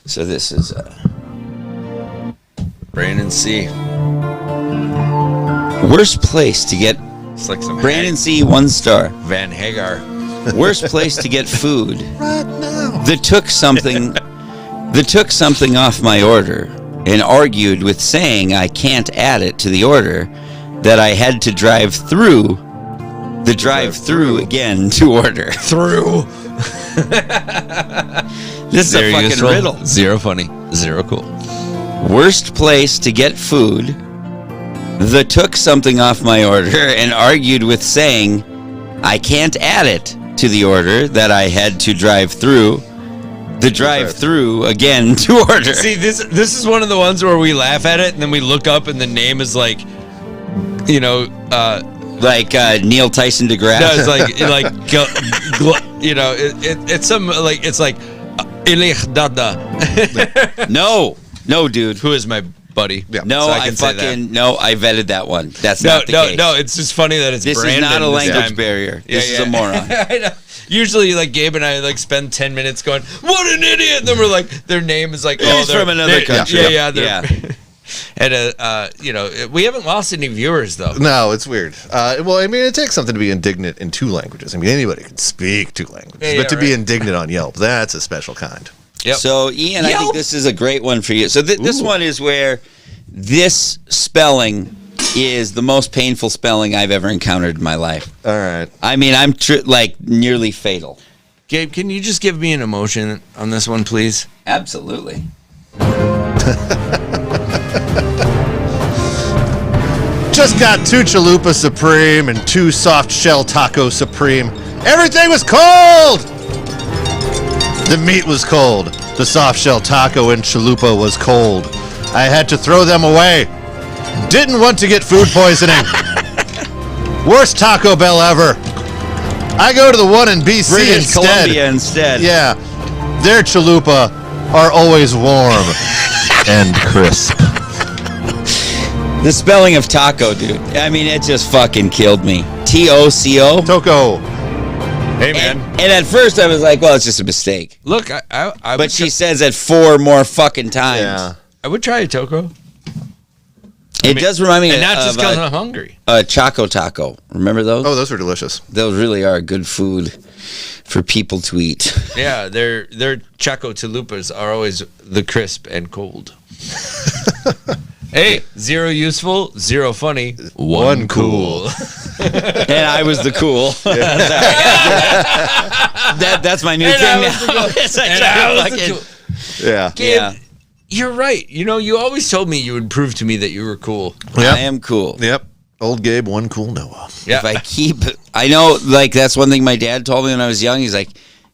So this is Brandon C. worst place to get It's like some Brandon C. 1 star. Van Hagar. Worst place to get food. Right now. That took something off my order and argued with saying I can't add it to the order, that I had to drive through the drive-through again to order. Through. This is a fucking riddle. 0 funny, 0 cool. Worst place to get food that took something off my order and argued with saying I can't add it to the order, that I had to drive through the drive-through again to order. See, this is one of the ones where we laugh at it and then we look up and the name is like, you know, like Neil Tyson DeGrasse. no, it's it's some like it's like Ilich Dada. No, dude. Who is my buddy? Yeah. No, So I can say that. fucking I vetted that one. That's No, not the case. no. It's just funny that it's This Brandon is not a this language time. barrier. This is a moron. I know. Usually, like Gabe and I, like spend 10 minutes going, "What an idiot!" And then we're like, their name is like, He's they're from another country. Yeah. Yeah. And we haven't lost any viewers though. No, it's weird. Well, I mean, it takes something to be indignant in 2 languages. I mean, anybody can speak 2 languages, Yeah, but to be right. indignant on Yelp, that's a special kind. Yep. So, Ian, I think this is a great one for you. So this one is where this spelling is the most painful spelling I've ever encountered in my life. All right. I mean, I'm like nearly fatal. Gabe, can you just give me an emotion on this one, please? Absolutely. Just got 2 Chalupa Supreme and 2 soft shell taco Supreme. Everything was cold! The meat was cold. The soft shell taco and chalupa was cold. I had to throw them away. Didn't want to get food poisoning. Worst Taco Bell ever. I go to the one in BC British instead. Columbia instead. Yeah, their chalupa are always warm and crisp. The spelling of taco, dude. I mean, it just fucking killed me. T-O-C-O. Toco. Hey, man. And at first I was like, well, it's just a mistake. Look, I But would she says it 4 more fucking times. Yeah. I would try a Toco. It does remind me And not just of because I'm hungry. Choco Taco. Remember those? Oh, those were delicious. Those really are good food for people to eat. Yeah, their Choco Chalupas are always the crisp and cold. Hey, 0 useful, 0 funny, 1 cool. And I was the cool. That's my new And thing I now. was the cool. It's like And I was the fucking- cool. Yeah. Gabe, Yeah. you're right. You know, you always told me you would prove to me that you were cool. Yep. I am cool. Yep. Old Gabe, 1 cool Noah. Yeah. I know, like, that's one thing my dad told me when I was young. He's like,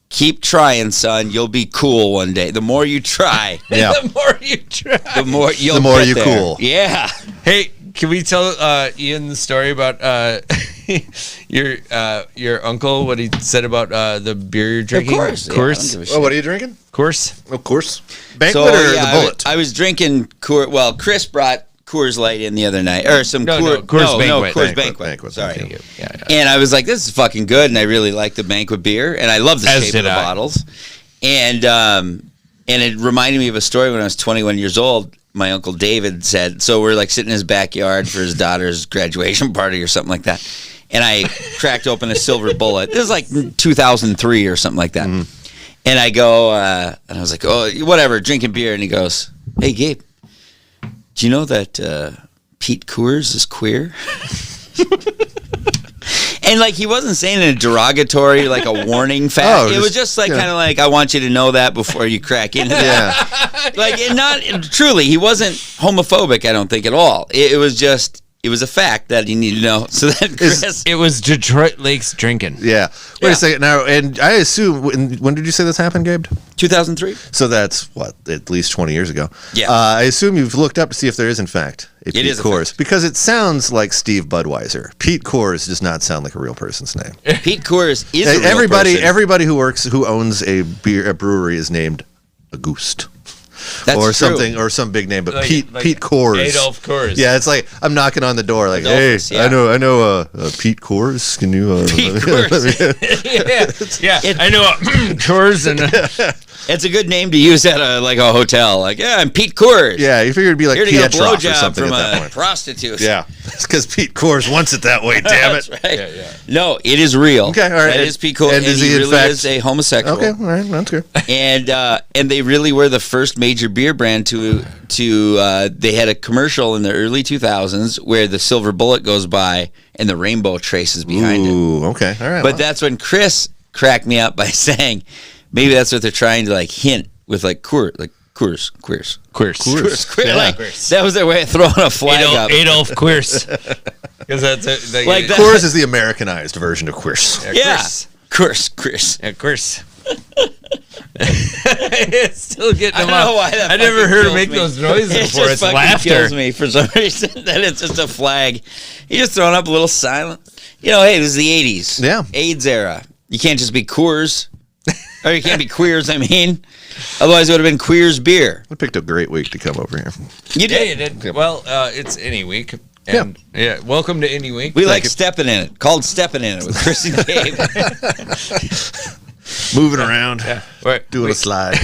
keep trying, son. You'll be cool one day. The more you try, Yeah. The more you try. the more you'll The more get you there. cool. Yeah. Hey, can we tell Ian the story about your uncle? What he said about the beer you're drinking? Of course. Yeah, I don't give a shit. Oh, what are you drinking? Course. Of course. Banquet or the Bullet? I was drinking Coors. Well, Chris brought Coors Light in the other night, or some Coors Banquet. Coors Banquet. Banquet. Sorry. Thank you. Yeah. And I was like, this is fucking good, and I really like the Banquet beer, and I love the As shape did of the I. bottles. And it reminded me of a story when I was 21 years old. My uncle David said, so we're like sitting in his backyard for his daughter's graduation party or something like that. And I cracked open a silver bullet. This was like 2003 or something like that. Mm-hmm. And I go, and I was like, oh, whatever, drinking beer. And he goes, hey, Gabe, do you know that Pete Coors is queer? And like, he wasn't saying in a derogatory, like a warning fact. It was just like, kind of like, I want you to know that before you crack into that. Like, and not truly, he wasn't homophobic, I don't think, at all. It was just, it was a fact that you need to know. So that Chris, It was Detroit Lakes drinking. Yeah. Wait a second now, and I assume when did you say this happened, Gabe? 2003. So that's what, at least 20 years ago. Yeah. I assume you've looked up to see if there is in fact a Pete is a Coors, fact. because it sounds like Steve Budweiser. Pete Coors does not sound like a real person's name. Pete Coors is a real person. Everybody who owns a brewery is named Auguste. That's or true. something, or some big name, but Like Pete Coors. Adolf Coors. Yeah, it's like I'm knocking on the door, like, Adolphus, hey, yeah. I know, Pete Coors. Can you? Pete Coors. Yeah. I know Coors and It's a good name to use at a hotel. Like, yeah, I'm Pete Coors. Yeah, you figured it'd be like Here to get a Pietroff or blowjob something from at that a point. prostitute. Yeah, it's because Pete Coors wants it that way. Damn it. That's right. Yeah. No, it is real. Okay, all right. That is Pete Coors, And and is he he in really fact- is a homosexual. Okay, all right, that's good. And they really were the first major beer brand to they had a commercial in the early 2000s where the silver bullet goes by and the rainbow traces behind it. Ooh, okay, all right. But that's when Chris cracked me up by saying maybe that's what they're trying to like hint with like queers. Queers. Yeah. Like, that was their way of throwing a flag up. Adolf Queers. Because that's Like that- Coors is the Americanized version of Queers. Yeah. Queers. Chris. Yeah, Queers. It's still getting I them don't know off. why that I never fucking heard him kills make me. those noises It before. just It's fucking laughter. kills me for some reason that it's just a flag. He's just throwing up a little silent. You know, hey, it was the 80s. Yeah. AIDS era. You can't just be Coors. Or you can't be queers, I mean. Otherwise, it would have been Queers beer. We picked a great week to come over here. You Yeah, did. you did. Well, it's any week. And yeah, welcome to any week. We like stepping in it. Called stepping in it with Chris and Gabe. Moving around, Right. doing a slide.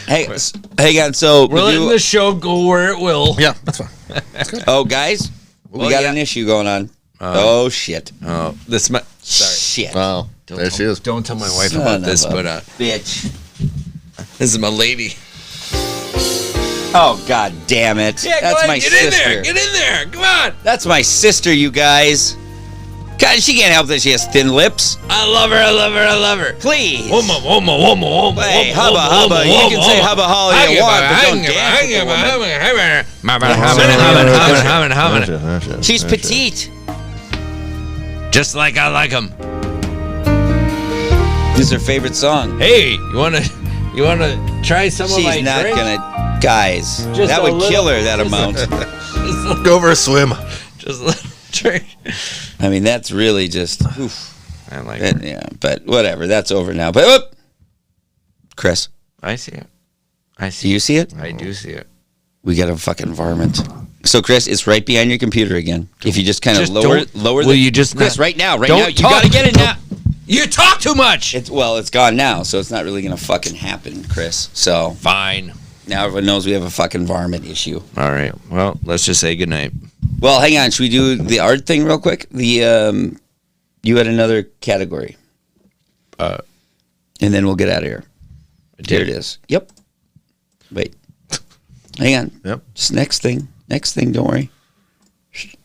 Hey, hang on. So, We're letting the show go where it will. Yeah, that's fine. oh, guys, we got an issue going on. Oh, shit. Oh, this my sorry. Shit. Oh, there she is. Don't tell my wife Son about this, of a but bitch. this is my lady. Oh, god damn it. That's my Get sister. in there. Get in there. Come on. That's my sister, you guys. God, she can't help that she has thin lips. I love her. I love her. I love her. Please. Woman. Hey, hubba. You can say hubba all you want, but don't dance with the woman. She's petite. Just like I like them. This is her favorite song. Hey, you wanna try some of my She's not drink? gonna. Guys, Just that a would little- kill her, that just a- amount. Go for a swim. Just a little drink. I mean, that's really just. Oof. I like her. Yeah, but whatever. That's over now. But whoop! Chris, I see it. do you see it? I do see it. We got a fucking varmint. So, Chris, it's right behind your computer again. If you just kind of lower will you just Chris, not, right now, you don't got to get it now. You talk too much. It's gone now, so it's not really going to fucking happen, Chris. So, Fine. now everyone knows we have a fucking varmint issue. All right. Well, let's just say goodnight. Well, hang on. Should we do the art thing real quick? You had another category. And then we'll get out of here. There it is. Yep. Wait. Hang on. Yep. Just next thing. Next thing. Don't worry.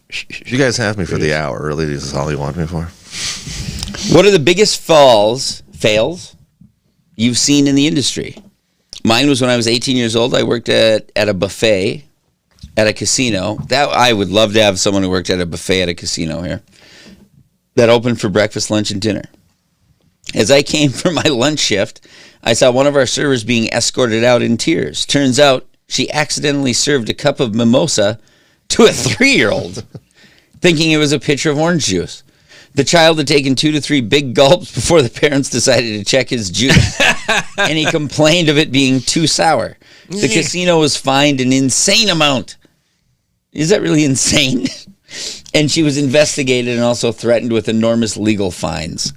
You guys have me for the hour. Really, this is all you want me for. What are the biggest fails you've seen in the industry? Mine was when I was 18 years old. I worked at a buffet at a casino. That I would love to have someone who worked at a buffet at a casino here that opened for breakfast, lunch, and dinner. As I came for my lunch shift, I saw one of our servers being escorted out in tears. Turns out she accidentally served a cup of mimosa to a 3-year-old, thinking it was a pitcher of orange juice. The child had taken 2 to 3 big gulps before the parents decided to check his juice, and he complained of it being too sour. The casino was fined an insane amount. Is that really insane? And she was investigated and also threatened with enormous legal fines.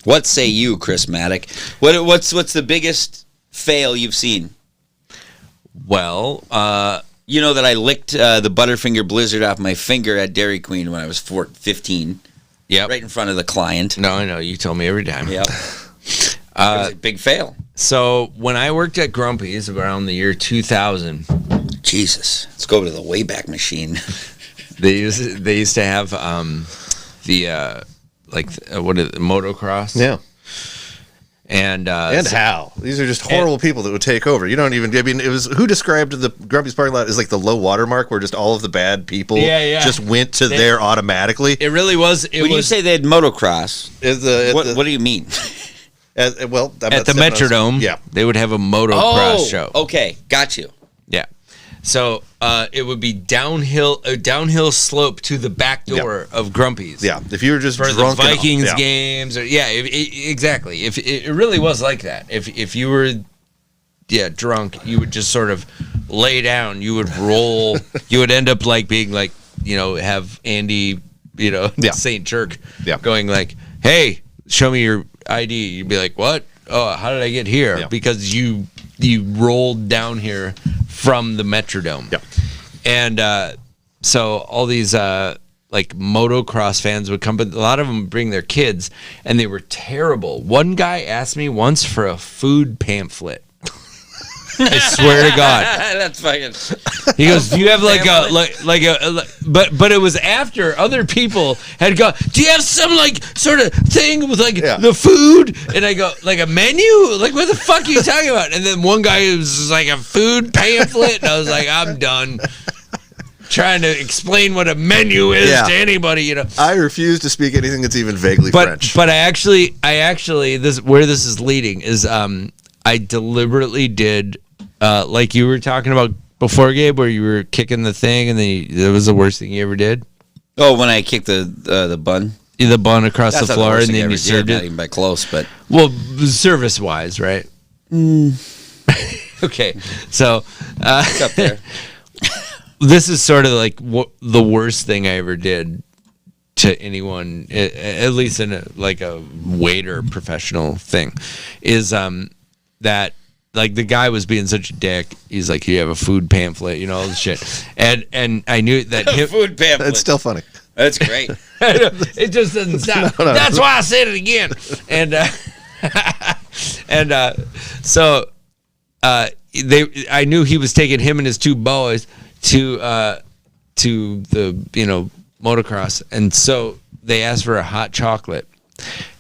What say you, Chris Maddock? What's the biggest fail you've seen? Well, you know that I licked the Butterfinger Blizzard off my finger at Dairy Queen when I was 15. yeah. Right in front of the client. No, I know. You tell me every time. Yep. It was a big fail. So when I worked at Grumpy's around the year 2000, Jesus. Let's go to the Wayback Machine. they used to have motocross. Yeah. And Hal. These are just horrible people that would take over. You don't even. I mean, it was who described the Grumpy's parking lot as like the low water mark, where just all of the bad people just went to there automatically. It really was. When you say they had motocross, what do you mean? At the Metrodome, they would have a motocross show. Okay, got you. Yeah. So it would be a downhill slope to the back door of Grumpy's. Yeah, if you were just for drunk the Vikings games, or exactly. If it really was like that, if you were drunk, you would just sort of lay down. You would roll. You would end up like being like have Andy St. Jerk going like, hey, show me your ID. You'd be like, what? Oh, how did I get here? Yeah. Because you rolled down here from the Metrodome. Yeah. And so all these like motocross fans would come, but a lot of them would bring their kids, and they were terrible. One guy asked me once for a food pamphlet. I swear to God. That's fucking. He goes, "Do you have but it was after other people had gone. Do you have some like sort of thing with like the food?" And I go, "Like a menu? Like what the fuck are you talking about?" And then one guy was like a food pamphlet, and I was like, "I'm done." Trying to explain what a menu is to anybody, I refuse to speak anything that's even vaguely French. But I actually this where this is leading is I deliberately did like you were talking about before, Gabe, where you were kicking the thing and that was the worst thing you ever did. Oh, when I kicked the bun. The bun across the floor and then you served it. Not even by close, but service wise, right? Okay, so it's up there. This is sort of like the worst thing I ever did to anyone, at least in a waiter professional thing, is that like the guy was being such a dick. He's like, "You have a food pamphlet, all this shit," and I knew that food pamphlet. It's still funny. That's great. It just doesn't stop. No. That's why I said it again. So I knew he was taking him and his 2 boys to the motocross, and so they asked for a hot chocolate,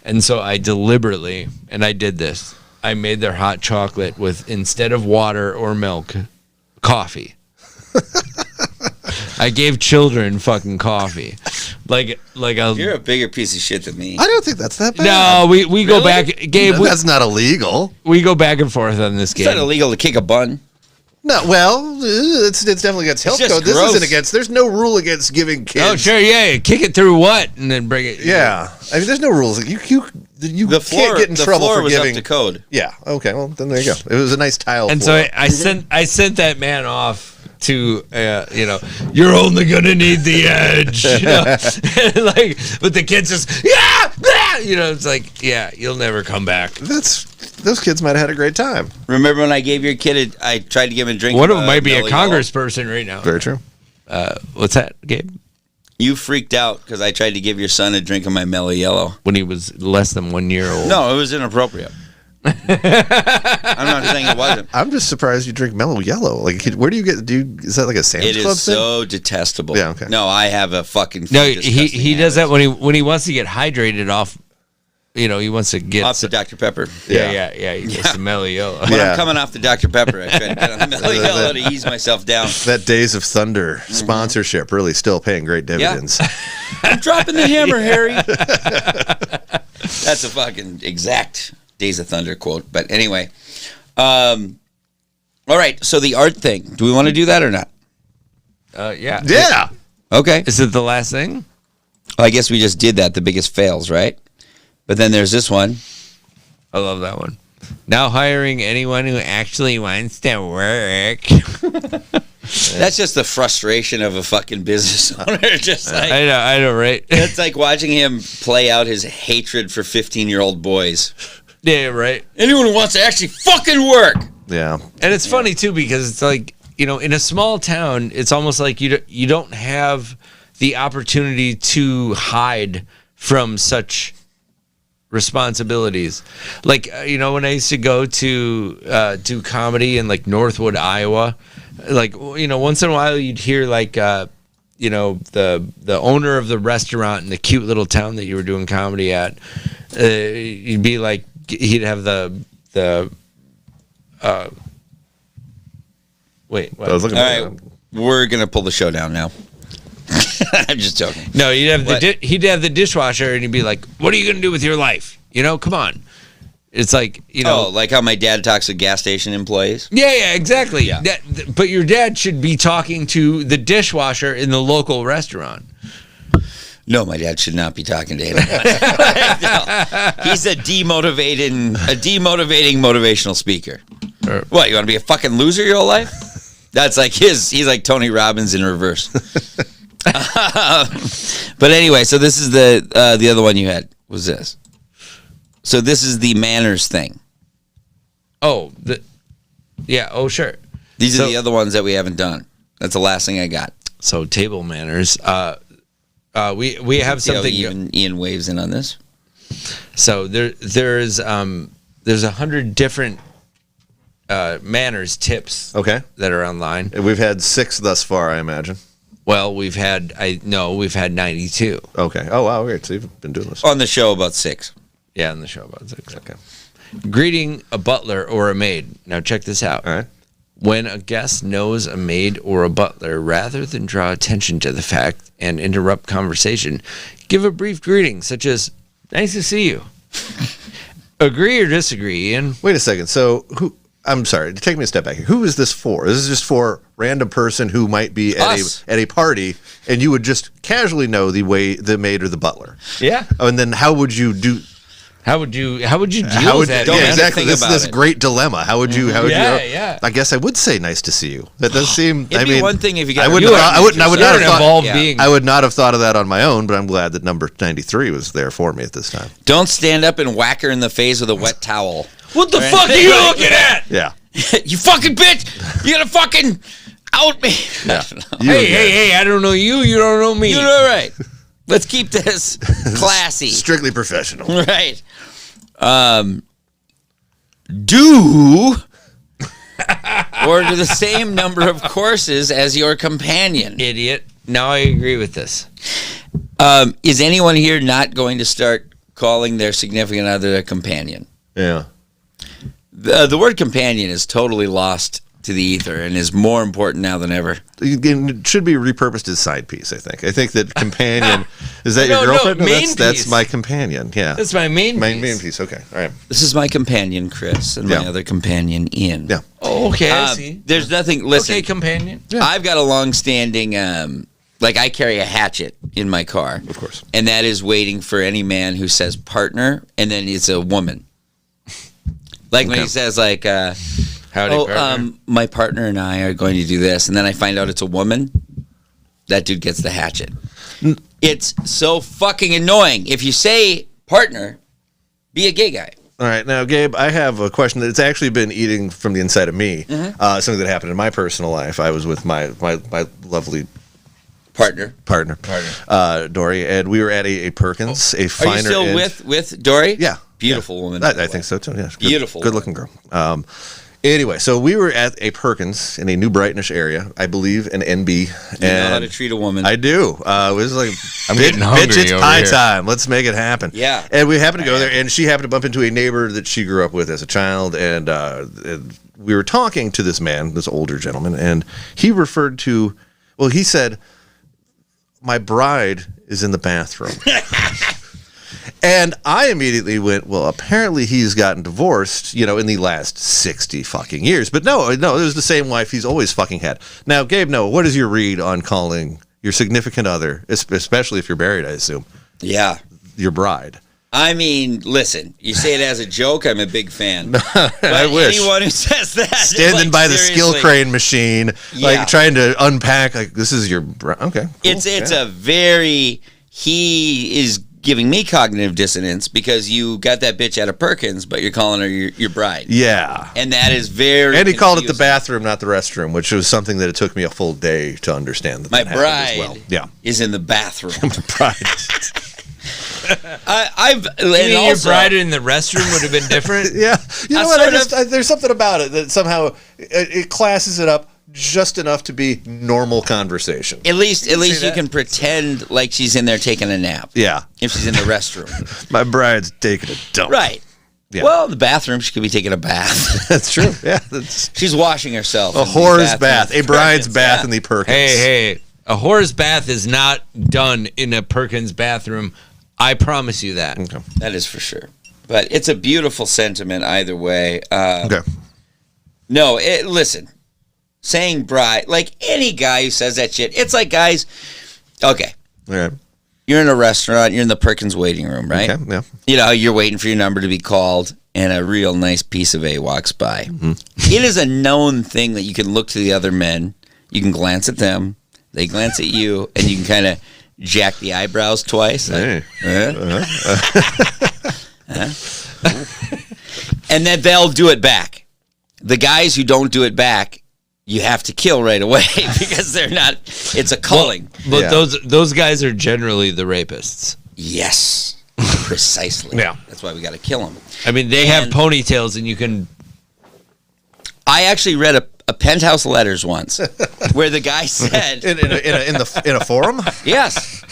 and so I deliberately, and I did this, I made their hot chocolate with, instead of water or milk, coffee. I gave children fucking coffee. You're a bigger piece of shit than me. I don't think that's that bad. No, we go back, Gabe. That's not illegal. We go back and forth on this game. It's not illegal to kick a bun. No, well, it's definitely against health just code. This gross. isn't against. There's no rule against giving kids. Oh, sure, yeah. Kick it through what, and then bring it. Yeah, I mean, there's no rules. You The floor, can't get in trouble floor for was giving. up to code. Yeah. Okay. Well, then there you go. It was a nice tile. And floor. so I sent that man off to you're only gonna need the edge, like, but the kids just it's like, yeah, you'll never come back. Those kids might have had a great time. Remember when I gave your kid I tried to give him a drink? One of them might be a Mellow congressperson right now. Very true. What's that, Gabe? You freaked out because I tried to give your son a drink of my Mellow Yellow. When he was less than 1 year old. No, it was inappropriate. I'm not saying it wasn't. I'm just surprised you drink Mellow Yellow. Like, where do you get? Is that like a Sam's It Club is thing? so detestable. Yeah, okay. No, I have a fucking. No, disgusting he does that habit. when he wants to get hydrated off. He wants to get Off the Dr. Pepper. Yeah. He gets some Mellow Yellow. When Yeah. I'm coming off the Dr. Pepper, I try to get on the Mellow Yellow to ease myself down. That Days of Thunder sponsorship really still paying great dividends. I'm dropping the hammer, Harry. That's a fucking exact Days of Thunder quote. But anyway. All right, so the art thing. Do we want to do that or not? Yeah. Yeah. Okay. Is it the last thing? Well, I guess we just did that, the biggest fails, right? But then there's this one. I love that one. Now hiring anyone who actually wants to work. That's just the frustration of a fucking business owner. Just like I know, right? it's like watching him play out his hatred for 15-year-old boys. Yeah, right. Anyone who wants to actually fucking work. Yeah. And it's funny too because it's like, in a small town, it's almost like you don't have the opportunity to hide from such responsibilities. Like, when I used to go to do comedy in like Northwood, Iowa, like, once in a while you'd hear like the owner of the restaurant in the cute little town that you were doing comedy at, you'd be like, he'd have the wait, what? I was looking All at right, we're going to pull the show down now. I'm just joking. No, you'd have What? he'd have the dishwasher, and he'd be like, "What are you gonna do with your life? Come on." It's like, Oh, like how my dad talks to gas station employees? yeah, exactly. Yeah. But your dad should be talking to the dishwasher in the local restaurant. No, my dad should not be talking to anyone. No. He's a demotivating motivational speaker. What, you want to be a fucking loser your whole life? That's like he's like Tony Robbins in reverse. But anyway, so this is the other one you had was this. So this is the manners thing. Oh, sure. These are the other ones that we haven't done. That's the last thing I got. So table manners. We have See how something. Ian waves in on this. So there's 100 different manners tips. Okay. That are online. We've had 6 thus far, I imagine. Well, we've had 92. Okay. Oh, wow. Weird. So you've been doing this. On the show about 6. Yeah, on the show about 6. Okay. Greeting a butler or a maid. Now check this out. All right. When a guest knows a maid or a butler, rather than draw attention to the fact and interrupt conversation, give a brief greeting such as, "Nice to see you." Agree or disagree, Ian? Wait a second. So I'm sorry, take me a step back here. Who is this for? This is just for random person who might be at a party, and you would just casually know the maid or the butler. Yeah. Oh, and then how would you deal with that? Don't yeah, even exactly. think This about this it. great dilemma. How would you? Yeah. I guess I would say nice to see you. That does seem. It'd be one thing if you got. I would You not are- have You're thought. an evolved being. I would not have thought of that on my own, but I'm glad that number 93 was there for me at this time. Don't stand up and whack her in the face with a wet towel. What the fuck are you looking at? Yeah. You fucking bitch! You're gonna fucking out me. Yeah. Hey, I don't know you. You don't know me. You're all right. Let's keep this classy. Strictly professional. Right. Do order the same number of courses as your companion. Idiot. Now I agree with this. Is anyone here not going to start calling their significant other a companion? Yeah. The word companion is totally lost to the ether and is more important now than ever. It should be repurposed as side piece, I think. I think that companion, is that No, your girlfriend? main that's piece. my companion, yeah. That's my main piece. Main piece, okay. All right. This is my companion, Chris, and my Yeah. other companion, Ian. Yeah. Oh, okay, I see. There's nothing. Listen, Okay, companion. I've got a long-standing, like I carry a hatchet in my car, Of course. and that is waiting for any man who says partner, and then it's a woman. Like when he says like, Howdy, partner. my partner and I are going to do this, and then I find out it's a woman. That dude gets the hatchet. It's so fucking annoying. If you say partner, be a gay guy. All right, now, Gabe, I have a question that's actually been eating from the inside of me. Something that happened in my personal life. I was with my lovely Partner. partner, Dory, and we were at a Perkins, a Are you finer still end. with Dory? Yeah. Beautiful woman. by the I way. think so, too. Yeah, Beautiful Good looking girl. Anyway, so we were at a Perkins in a New Brightonish area, I believe, an NB. You know how to treat a woman. I do. It was like, I'm getting hungry bitch, it's over pie here. time. Let's make it happen. Yeah. And we happened to go there, and she happened to bump into a neighbor that she grew up with as a child, and we were talking to this man, this older gentleman, and he referred to, well, he said, my bride is in the bathroom. And I immediately went, well, apparently he's gotten divorced, in the last 60 fucking years. But no, it was the same wife he's always fucking had. Now, Gabe, what is your read on calling your significant other, especially if you're married, I assume, Yeah. your bride? I mean, listen, you say it as a joke, I'm a big fan. But I wish. anyone who says that. Standing like, by the skill seriously, crane machine, Yeah. like trying to unpack, like, this is your bride. Okay. Cool. It's a very, he is giving me cognitive dissonance because you got that bitch out of Perkins, but you're calling her your bride. Yeah. And that is very And he called it the confusing. bathroom, not the restroom, which was something that it took me a full day to understand. That My that happened bride as well. Yeah. is in the bathroom. The bride. You mean your bride in the restroom would have been different? Yeah, you know I what? sort There's something about it that somehow it classes it up just enough to be normal conversation. At least you that. can pretend like she's in there taking a nap. Yeah, If she's in the restroom. my bride's taking a dump. Right. Yeah. Well, the bathroom, she could be taking a bath. That's true. Yeah, that's She's washing herself. a in the whore's bath, a in bride's Perkins, bath yeah. in the Perkins. Hey, a whore's bath is not done in a Perkins bathroom. I promise you that. Okay. That is for sure. But it's a beautiful sentiment either way. Okay. No, listen. Saying bride, like any guy who says that shit, it's like guys, okay, All right. you're in a restaurant, you're in the Perkins waiting room, right? Okay. Yeah. You know, you're waiting for your number to be called, and a real nice piece of A walks by. Mm-hmm. It is a known thing that you can look to the other men, you can glance at them, they glance at you, and you can kind of jack the eyebrows twice. Like, Hey. and then they'll do it back. The guys who don't do it back, you have to kill right away because they're not. It's a culling. But Yeah. those guys are generally the rapists. Yes, precisely. Yeah. That's why we got to kill them. I mean, they have And- ponytails, and you can. I actually read a Penthouse Letters once where the guy said, in a forum. "Yes,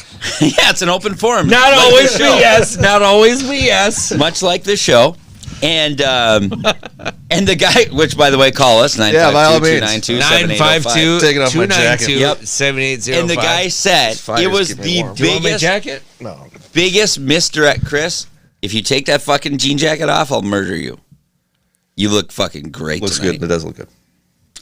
yeah, it's an open forum. Not Like always this be show. yes. Not always be yes. Much like this show." And the guy, which by the way, call us Yeah, by all means. 952-292-7805. Taking off my jacket. 952-292-7805. And the guy said Fire's it was keeping me the warm. Do you want my biggest jacket? No. biggest misdirect, Chris. If you take that fucking jean jacket off, I'll murder you. You look fucking great Looks tonight. good. It does look good.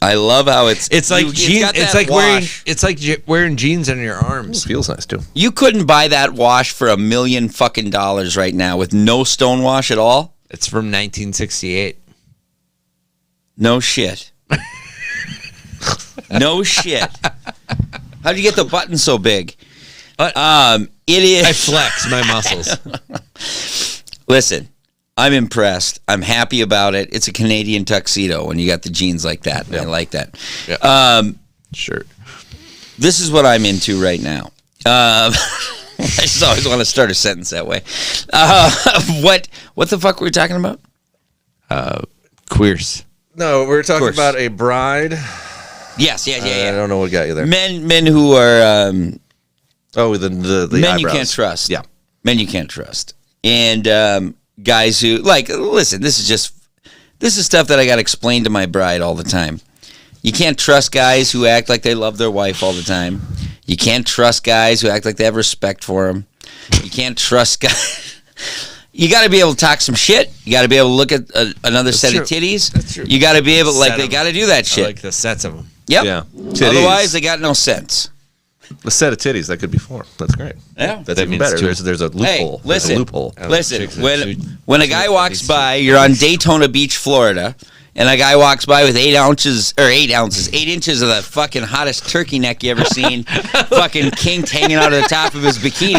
I love how it's like it's jeans. got It's that like wearing. wash. It's like wearing jeans on your arms. Feels nice too. You couldn't buy that wash for $1 million fucking dollars right now with no stone wash at all. It's from 1968. No shit. No shit. How'd you get the button so big? It is. I flex my muscles. Listen, I'm impressed. I'm happy about it. It's a Canadian tuxedo when you got the jeans like that. And I like that. Yeah. Sure. This is what I'm into right now. I just always want to start a sentence that way. What the fuck were we talking about? Queers. No, we're talking course. about a bride. Yes, I yeah. don't know what got you there. Men who are Oh, the men eyebrows. you can't trust. Yeah. Men you can't trust. And guys who listen, this is stuff that I got to explain to my bride all the time. You can't trust guys who act like they love their wife all the time. You can't trust guys who act like they have respect for them. You can't trust guys. you got to be able to talk some shit. You got to be able to look at another set of titties. That's true. You got to be able, like, Set they 'em. got to do that shit. I like the sets of them. Yep. Yeah. Otherwise, they got no sense. A set of titties that could be 4. That's great. Yeah. That's That even means better. 2. There's a loophole. Hey, There's listen. a loophole. Listen, chicks that when a guy walks by, you're on Daytona Beach, Florida, and a guy walks by with 8 inches of the fucking hottest turkey neck you ever seen, fucking kinked hanging out of the top of his bikini.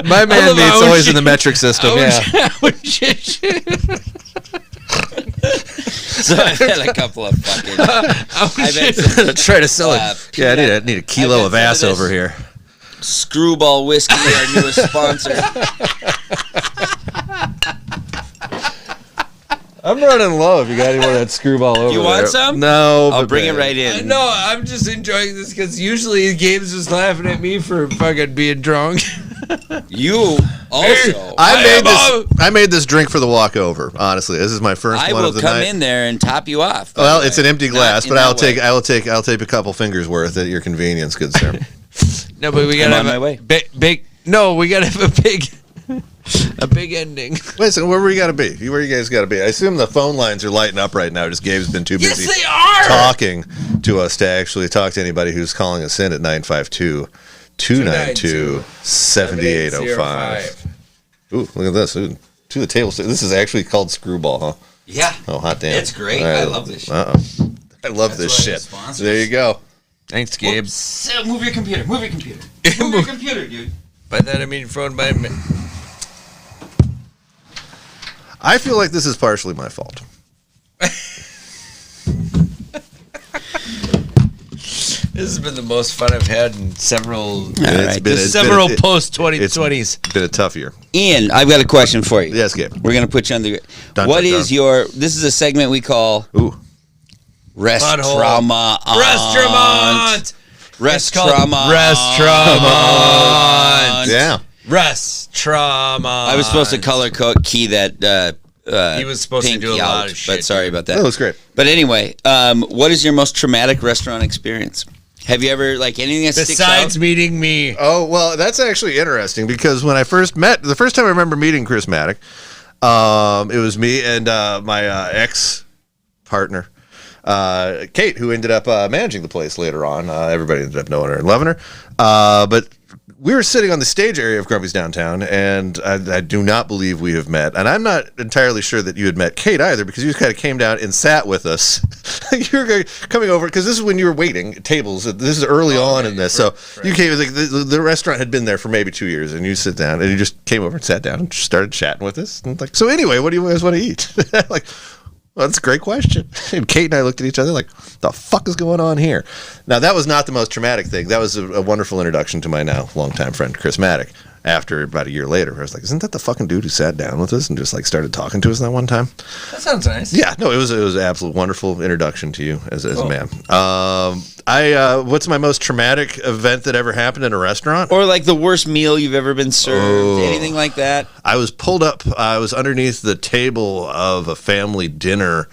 My man meat's always in the metric system. Yeah. So I've had a couple of fucking. I've had some Try to sell it. Yeah, I need a kilo of ass over here. Screwball Whiskey, our newest sponsor. I'm running low. If you got any more of that screwball over You want there. some? No. I'll but bring it man. right in. No, I'm just enjoying this because usually Gabe's just laughing at me for fucking being drunk. You also. I made this drink for the walkover. Honestly, this is my first I one will of the come night. in there and top you off. by Well, the it's way. an empty Not glass, in but that I'll way. take a couple fingers worth at your convenience, good sir. No, but we I'm gotta on have my a way. big. No, we gotta have a big ending. Wait, so where you got to be? Where you guys got to be? I assume the phone lines are lighting up right now. Just Gabe's been too busy Yes, they are. talking to us to actually talk to anybody who's calling us in at 952-292-7805. Ooh, look at this. Ooh, to the table. This is actually called Screwball, huh? Yeah. Oh, hot damn. It's great. All right. I love this shit. Uh-oh. I love this why shit. it's sponsored. There you go. Thanks, Gabe. So move your computer. Move your computer. Move your computer, dude. By that I mean phone by. I feel like this is partially my fault. This has been the most fun I've had in several right, post 2020s. It's been a tough year. Ian, I've got a question for you. Yes, Gabe. We're gonna put you on the. Dun, What dun, is dun. your? This is a segment we call Ooh. Restaurant. Restaurant. Restaurant. Restaurant. Yeah. Restaurant. I was supposed to color key that. He was supposed to pinky do a lot out, of shit. but sorry about That that. looks great. But anyway, what is your most traumatic restaurant experience? Have you ever like anything that sticks Besides out? meeting me. Oh, well, that's actually interesting because when I first met, the first time I remember meeting Chris Maddock, it was me and my ex-partner, Kate, who ended up managing the place later on. Everybody ended up knowing her and loving her. But we were sitting on the stage area of Grumpy's Downtown, and I do not believe we have met. And I'm not entirely sure that you had met Kate either, because you kind of came down and sat with us. You were coming over, because this is when you were waiting tables. This is early on in this. So you came, like, the restaurant had been there for maybe 2 years, and you sit down, and you just came over and sat down and just started chatting with us. And like, so anyway, what do you guys want to eat? Like, well, that's a great question. And Kate and I looked at each other like, the fuck is going on here? Now, that was not the most traumatic thing. That was a wonderful introduction to my now longtime friend, Chris Maddock. After about a year later, I was like, isn't that the fucking dude who sat down with us and just like started talking to us that one time? That sounds nice. Yeah, no, it was an absolute wonderful introduction to you as a man. What's my most traumatic event that ever happened in a restaurant? Or like the worst meal you've ever been served, anything like that? I was pulled up. I was underneath the table of a family dinner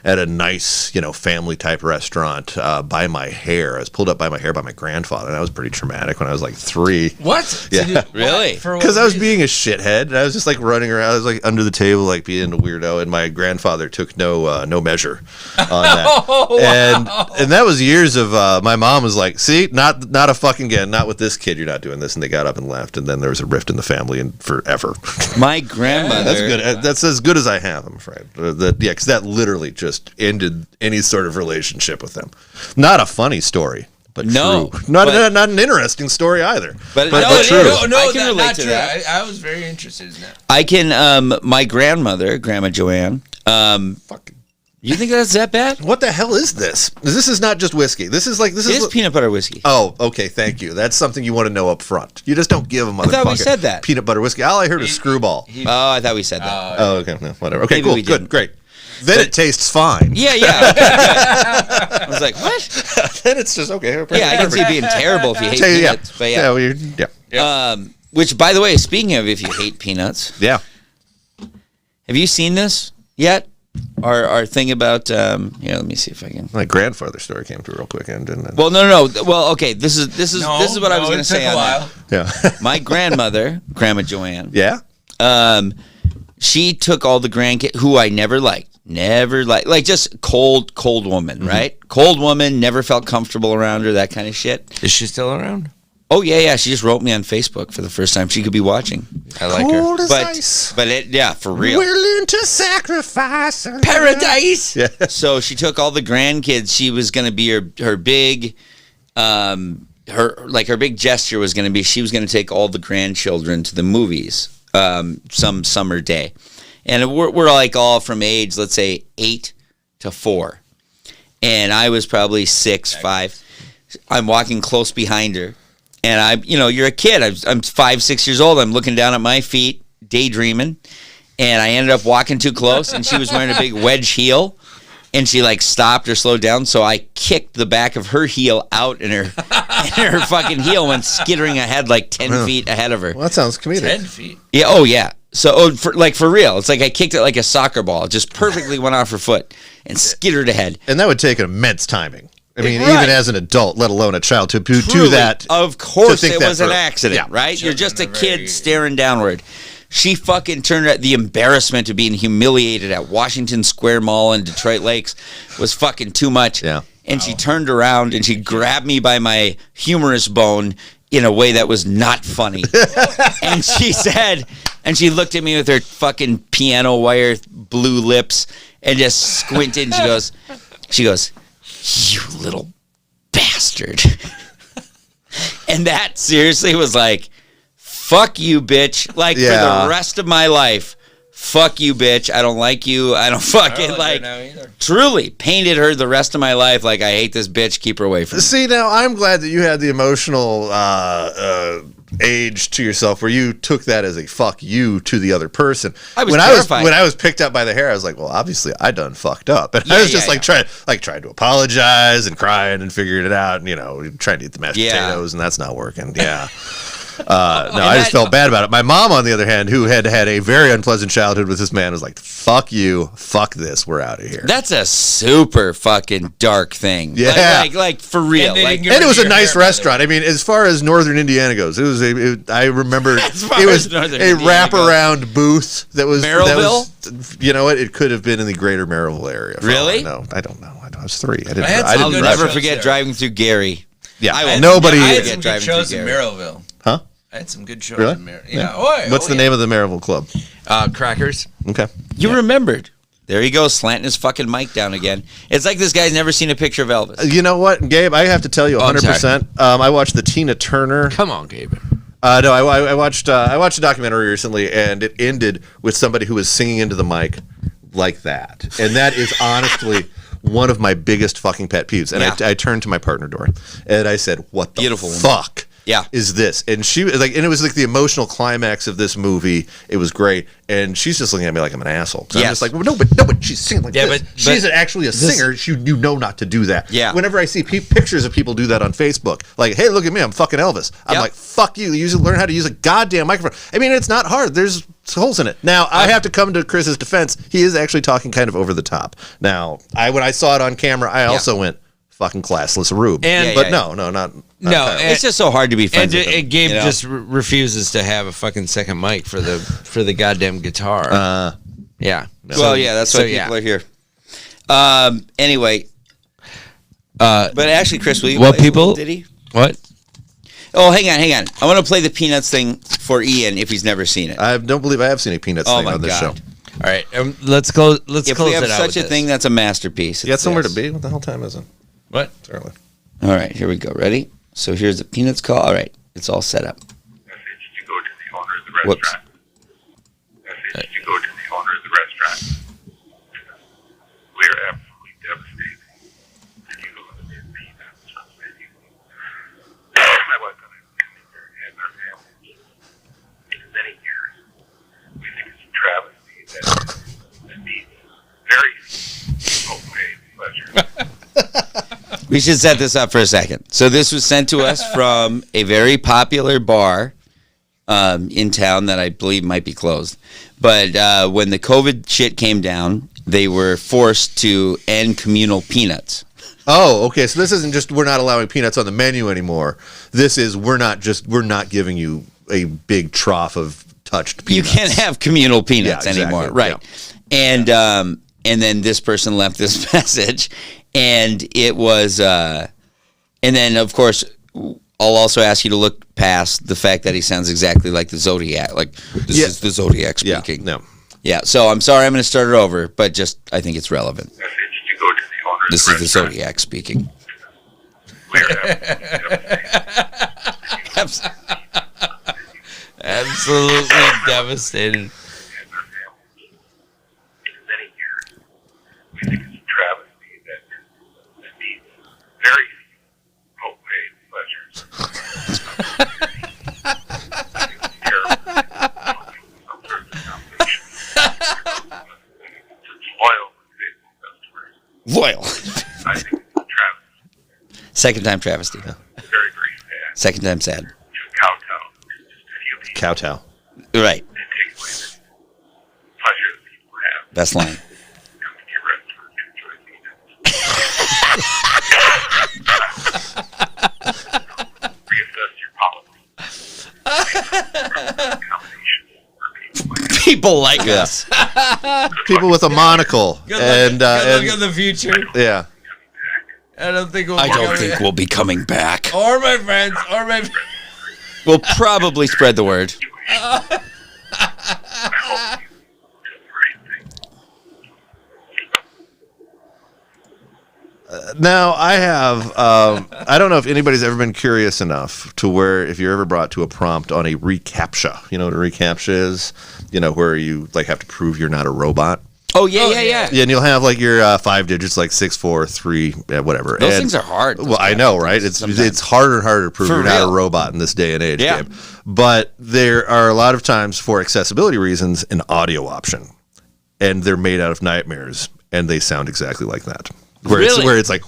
at a nice, family type restaurant by my hair. I was pulled up by my hair by my grandfather. And that was pretty traumatic when I was like 3. What? Yeah. Really? Because I was being a shithead. And I was just like running around. I was like under the table, like being a weirdo. And my grandfather took no measure on that. Oh, wow. And that was years of my mom was like, see, not a fucking again, not with this kid. You're not doing this. And they got up and left. And then there was a rift in the family and forever. My grandmother. That's good. That's as good as I have, I'm afraid. Because that literally just ended any sort of relationship with them. Not a funny story, but No, true. Not an interesting story either. But true. I can relate not to true. that. I was very interested in that. I can. My grandmother, Grandma Joanne. Fucking, You think that's that bad? what the hell is this? This is not just whiskey. This is It is peanut butter whiskey. Oh, okay, thank you. That's something you want to know up front. You just don't give a motherfucker thought we said that. peanut butter whiskey. All I heard was screwball. Oh, I thought we said that. Oh, okay, no, whatever. Okay, Maybe cool, we good, didn't. great. Then it tastes fine. Yeah. Okay, I was like, what? Then it's just okay. Yeah, I can see it being terrible if you hate Yeah, peanuts. But yeah, well, yeah. Which, by the way, speaking of if you hate peanuts, Yeah. have you seen this yet? Our thing about let me see if I can. My grandfather's story came through real quick, and didn't it? Well, no. Well, okay. This is what I was going to say on that. Yeah. My grandmother, Grandma Joanne. Yeah. she took all the grandkids, who I never liked, like just cold woman, right? Cold woman, never felt comfortable around her, that kind of shit. Is she still around? Oh yeah. She just wrote me on Facebook for the first time. She could be watching. I like her. Cold as ice. But for real. Willing to sacrifice Paradise. Yeah. So she took all the grandkids. She was going to be her big, her big gesture was going to be she was going to take all the grandchildren to the movies some summer day, and we're like all from age, let's say 8 to 4, and I was probably 6, 5. I'm walking close behind her. And you're a kid. I'm 5, 6 years old. I'm looking down at my feet, daydreaming, and I ended up walking too close. And she was wearing a big wedge heel, and she like stopped or slowed down. So I kicked the back of her heel out, and her fucking heel went skittering ahead like 10 feet ahead of her. Well, that sounds comedic. 10 feet. Yeah. Oh yeah. So for real, it's like I kicked it like a soccer ball. It just perfectly went off her foot and skittered ahead. And that would take an immense timing. I mean, Right. even as an adult, let alone a child, to do Truly, that. Of course, think it that was an through. accident, Yeah. right? You're just a Children are kid very- staring downward. She fucking turned at the embarrassment of being humiliated at Washington Square Mall in Detroit Lakes was fucking too much. Yeah. And she turned around and she grabbed me by my humerus bone in a way that was not funny. And she said, and she looked at me with her fucking piano wire blue lips and just squinted and she goes, "You little bastard." And that seriously was like, fuck you, bitch. Like, for the rest of my life, fuck you, bitch. I don't like you. I don't fucking truly painted her the rest of my life like, I hate this bitch. Keep her away from me. See, now I'm glad that you had the emotional age to yourself where you took that as a fuck you to the other person. I was when terrified. when I was picked up by the hair, I was like, well, obviously I done fucked up. And Yeah, I was just yeah, trying to apologize and crying and figuring it out, and trying to eat the mashed potatoes, and that's not working. Yeah. I just felt bad about it. My mom, on the other hand, who had a very unpleasant childhood with this man, was like, fuck you, fuck this, we're out of here. That's a super fucking dark thing. Yeah. Like for real. And And it was a nice restaurant. I mean, as far as Northern Indiana goes, I remember it was Northern a Indiana wraparound booth that was Merrillville? You know what? It could have been in the greater Merrillville area. Really? No, I don't know. I was 3. I I'll I'll didn't never drive. forget driving through Gary. Yeah, I will nobody. I had Yeah, some good driving shows through in Gary. Merrillville. Huh? I had some good shows Really? in Merrillville. Yeah. What's the name of the Merrillville club? Crackers. Okay. You remembered. There he goes, slanting his fucking mic down again. It's like this guy's never seen a picture of Elvis. You know what, Gabe? I have to tell you, 100%. I watched the Tina Turner. Come on, Gabe. No, I watched a documentary recently, and it ended with somebody who was singing into the mic like that, and that is honestly one of my biggest fucking pet peeves. And I turned to my partner Dory, and I said, "What the Beautiful woman. fuck?" Yeah. Is this? And she was like, and it was like the emotional climax of this movie. It was great. And she's just looking at me like I'm an asshole. I'm just like, well, no, but she's singing like this. but she's actually a singer. You know not to do that. Yeah. Whenever I see pictures of people do that on Facebook, like, hey, look at me, I'm fucking Elvis. I'm like, fuck you. Learn how to use a goddamn microphone. I mean, it's not hard. There's holes in it. Now, I have to come to Chris's defense. He is actually talking kind of over the top. Now, when I saw it on camera, I also went, fucking classless rube. And- No, not No, It's just so hard to be friends with him. And Gabe you know? just refuses to have a fucking second mic for the goddamn guitar. Yeah. Well, yeah, that's why people are here. Anyway, but actually, Chris, will you What play people- a little ditty? What? Oh, hang on. I want to play the Peanuts thing for Ian if he's never seen it. I don't believe I have seen a Peanuts Oh thing my on this God. show. All right. Let's close. Let's If close we have it out. such a with thing, this. that's a masterpiece. You got It's somewhere to this. be? What the hell time is it? What? It's early. All right, here we go. Ready? So here's the Peanuts call. All right, it's all set up. Message to go to the owner of the Whoops. restaurant. Message to go to the owner of the restaurant. We are absolutely devastated. The utilizing peanuts from the menu. My wife and I and our families in many years. We think it's a travesty that needs very opaque pleasure. We should set this up for a second. So this was sent to us from a very popular bar in town that I believe might be closed. But when the COVID shit came down, they were forced to end communal peanuts. Oh, okay. So this isn't just we're not allowing peanuts on the menu anymore. This is we're not giving you a big trough of touched You peanuts. can't have communal peanuts Yeah, exactly. anymore, right? Yeah. And then this person left this message, and it was, and then of course I'll also ask you to look past the fact that he sounds exactly like the Zodiac. Like this is the Zodiac speaking. Yeah, no. Yeah. So I'm sorry, I'm going to start it over, but just I think it's relevant. Message to go to the owner of This the is the restaurant. Zodiac speaking. Absolutely devastated. Many years. We think it's a travesty that needs very few low-paid pleasures. It's loyal and faithful customers. Loyal. I think it's a travesty. Second time travesty. Very, very sad. Second time sad. Just kowtow. Just a few people. Kowtow. Right. It takes away the pleasure that people have. Best line. Come to your restaurant to enjoy peanuts. Reassess your policy. Accommodations for people like People like us. People with a monocle. Good luck and in the future. yeah. I don't think we'll I be don't coming think back. we'll be coming back. Or my friends, or my. We'll probably spread the word. I hope you do the right thing. Now I have. I don't know if anybody's ever been curious enough to where if you're ever brought to a prompt on a reCAPTCHA. You know what a reCAPTCHA is? You know where you like have to prove you're not a robot. Oh, yeah. Yeah, and you'll have like your 5 digits, like 6, 4, 3, whatever. Those And- things are hard. Well, I know, right? It's harder and harder to prove For you're not a real. robot in this day and age. Yeah. Gabe. But there are a lot of times, for accessibility reasons, an audio option, and they're made out of nightmares, and they sound exactly like that. Where it's like,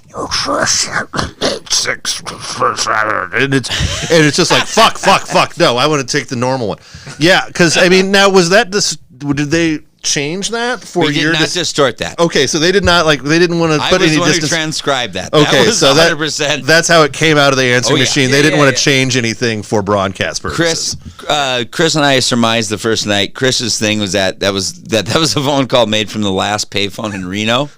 and it's just like fuck. No, I want to take the normal one. Yeah, because I mean, now was that this? Did they change that for We did your? not distort that. Okay, so they did not they didn't want to I put was any the one who distance. transcribed that. Okay, That was so 100%. that's how it came out of the answering Oh, yeah. machine. They didn't want to change anything for broadcast purposes. Chris and I surmised the first night. Chris's thing was that was a phone call made from the last payphone in Reno,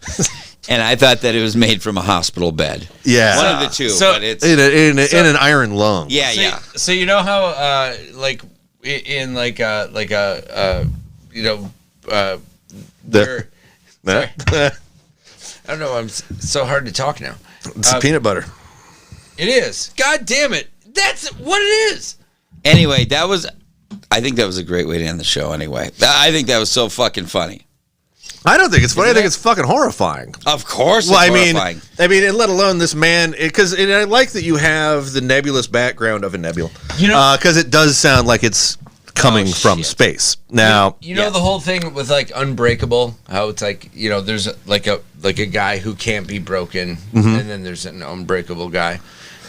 and I thought that it was made from a hospital bed. Yeah. One of the two. So- but it's in an iron lung. yeah. So you know how like in like you know where, sorry. I don't know. I'm so hard to talk now. It's peanut butter. It is. God damn it. That's what it is. Anyway, I think that was a great way to end the show. Anyway, I think that was so fucking funny. I don't think it's funny. I Isn't think it? it's fucking horrifying. Of course, Well, it's I mean, horrifying. and let alone this man, because I like that you have the nebulous background of a nebula, You know- because it does sound like it's coming from shit. space. Now, You know the whole thing with like Unbreakable, how it's like, you know, there's like a guy who can't be broken, and then there's an unbreakable guy,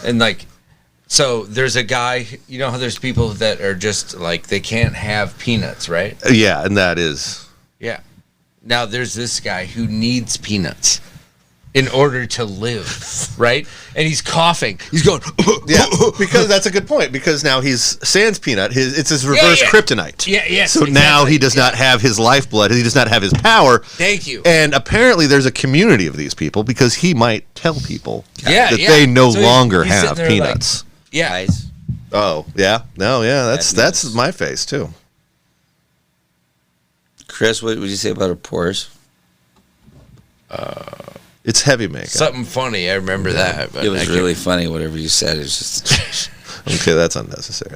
and like, so there's a guy, you know how there's people that are just like they can't have peanuts, right? yeah, and that is. Yeah. Now there's this guy who needs peanuts in order to live, right? And he's coughing. He's going, Yeah, because that's a good point. Because now he's sans peanut. It's his reverse yeah. kryptonite. Yeah, yes, So now exactly. he does not have his lifeblood. He does not have his power. Thank you. And apparently, there's a community of these people because he might tell people Yeah, that yeah. they no So he's- longer he's sitting have there like- peanuts. Yeah. Guys, Oh yeah, no, yeah, that's news. my face too. Chris, what would you say about her pores? It's heavy makeup. Something funny. I remember that. But It I was can't- really funny. Whatever you said, it was just. Okay, that's unnecessary.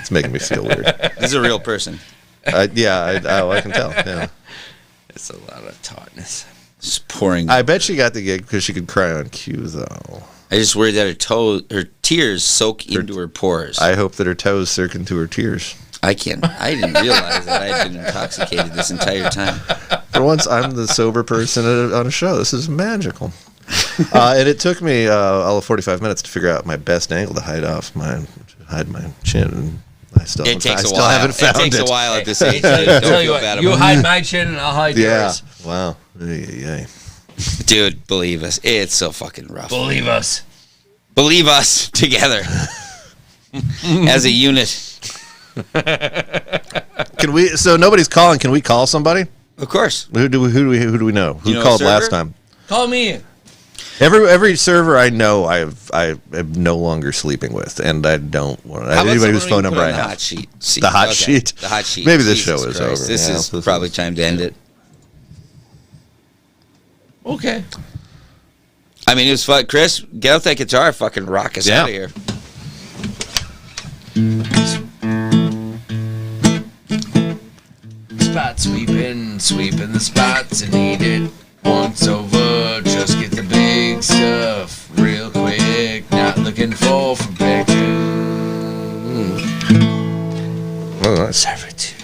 It's making me feel weird. He's a real person. I can tell. Yeah. It's a lot of tautness. Just pouring. I bet she got the gig because she could cry on cue, though. I just worried that her tears soak into her pores. I hope that her toes sink into her tears. I didn't realize that I'd been intoxicated this entire time. For once, I'm the sober person on a show. This is magical. And it took me all of 45 minutes to figure out my best angle to hide my chin. And I still It takes a still while. haven't found It takes it. a while at this age. Don't Tell you feel what, bad you about hide my chin and I'll hide Yeah. yours. Wow. Yeah. it. Dude, believe us. It's so fucking rough. Believe us. Believe us together as a unit. Can we? So nobody's calling. Can we call somebody? Of course. Who do we know? Who You know called a server? last time? Call me. Every server I know, I am no longer sleeping with, and I don't want How about anybody whose someone phone we put number on I the have. hot sheet. The hot sheet. The hot sheet. Maybe this Jesus show is Christ. over. This Yeah, is this probably is- time to end it. Okay. I mean, it was fun. Chris, get out that guitar, fucking rock us Yeah. out of here. Spot sweeping the spots and eat it once over. Just get the big stuff real quick. Not looking for perfection. Oh, nice. Servitude.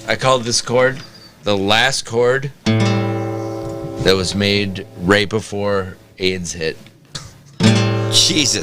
I called this chord the last chord that was made right before AIDS hit. Jesus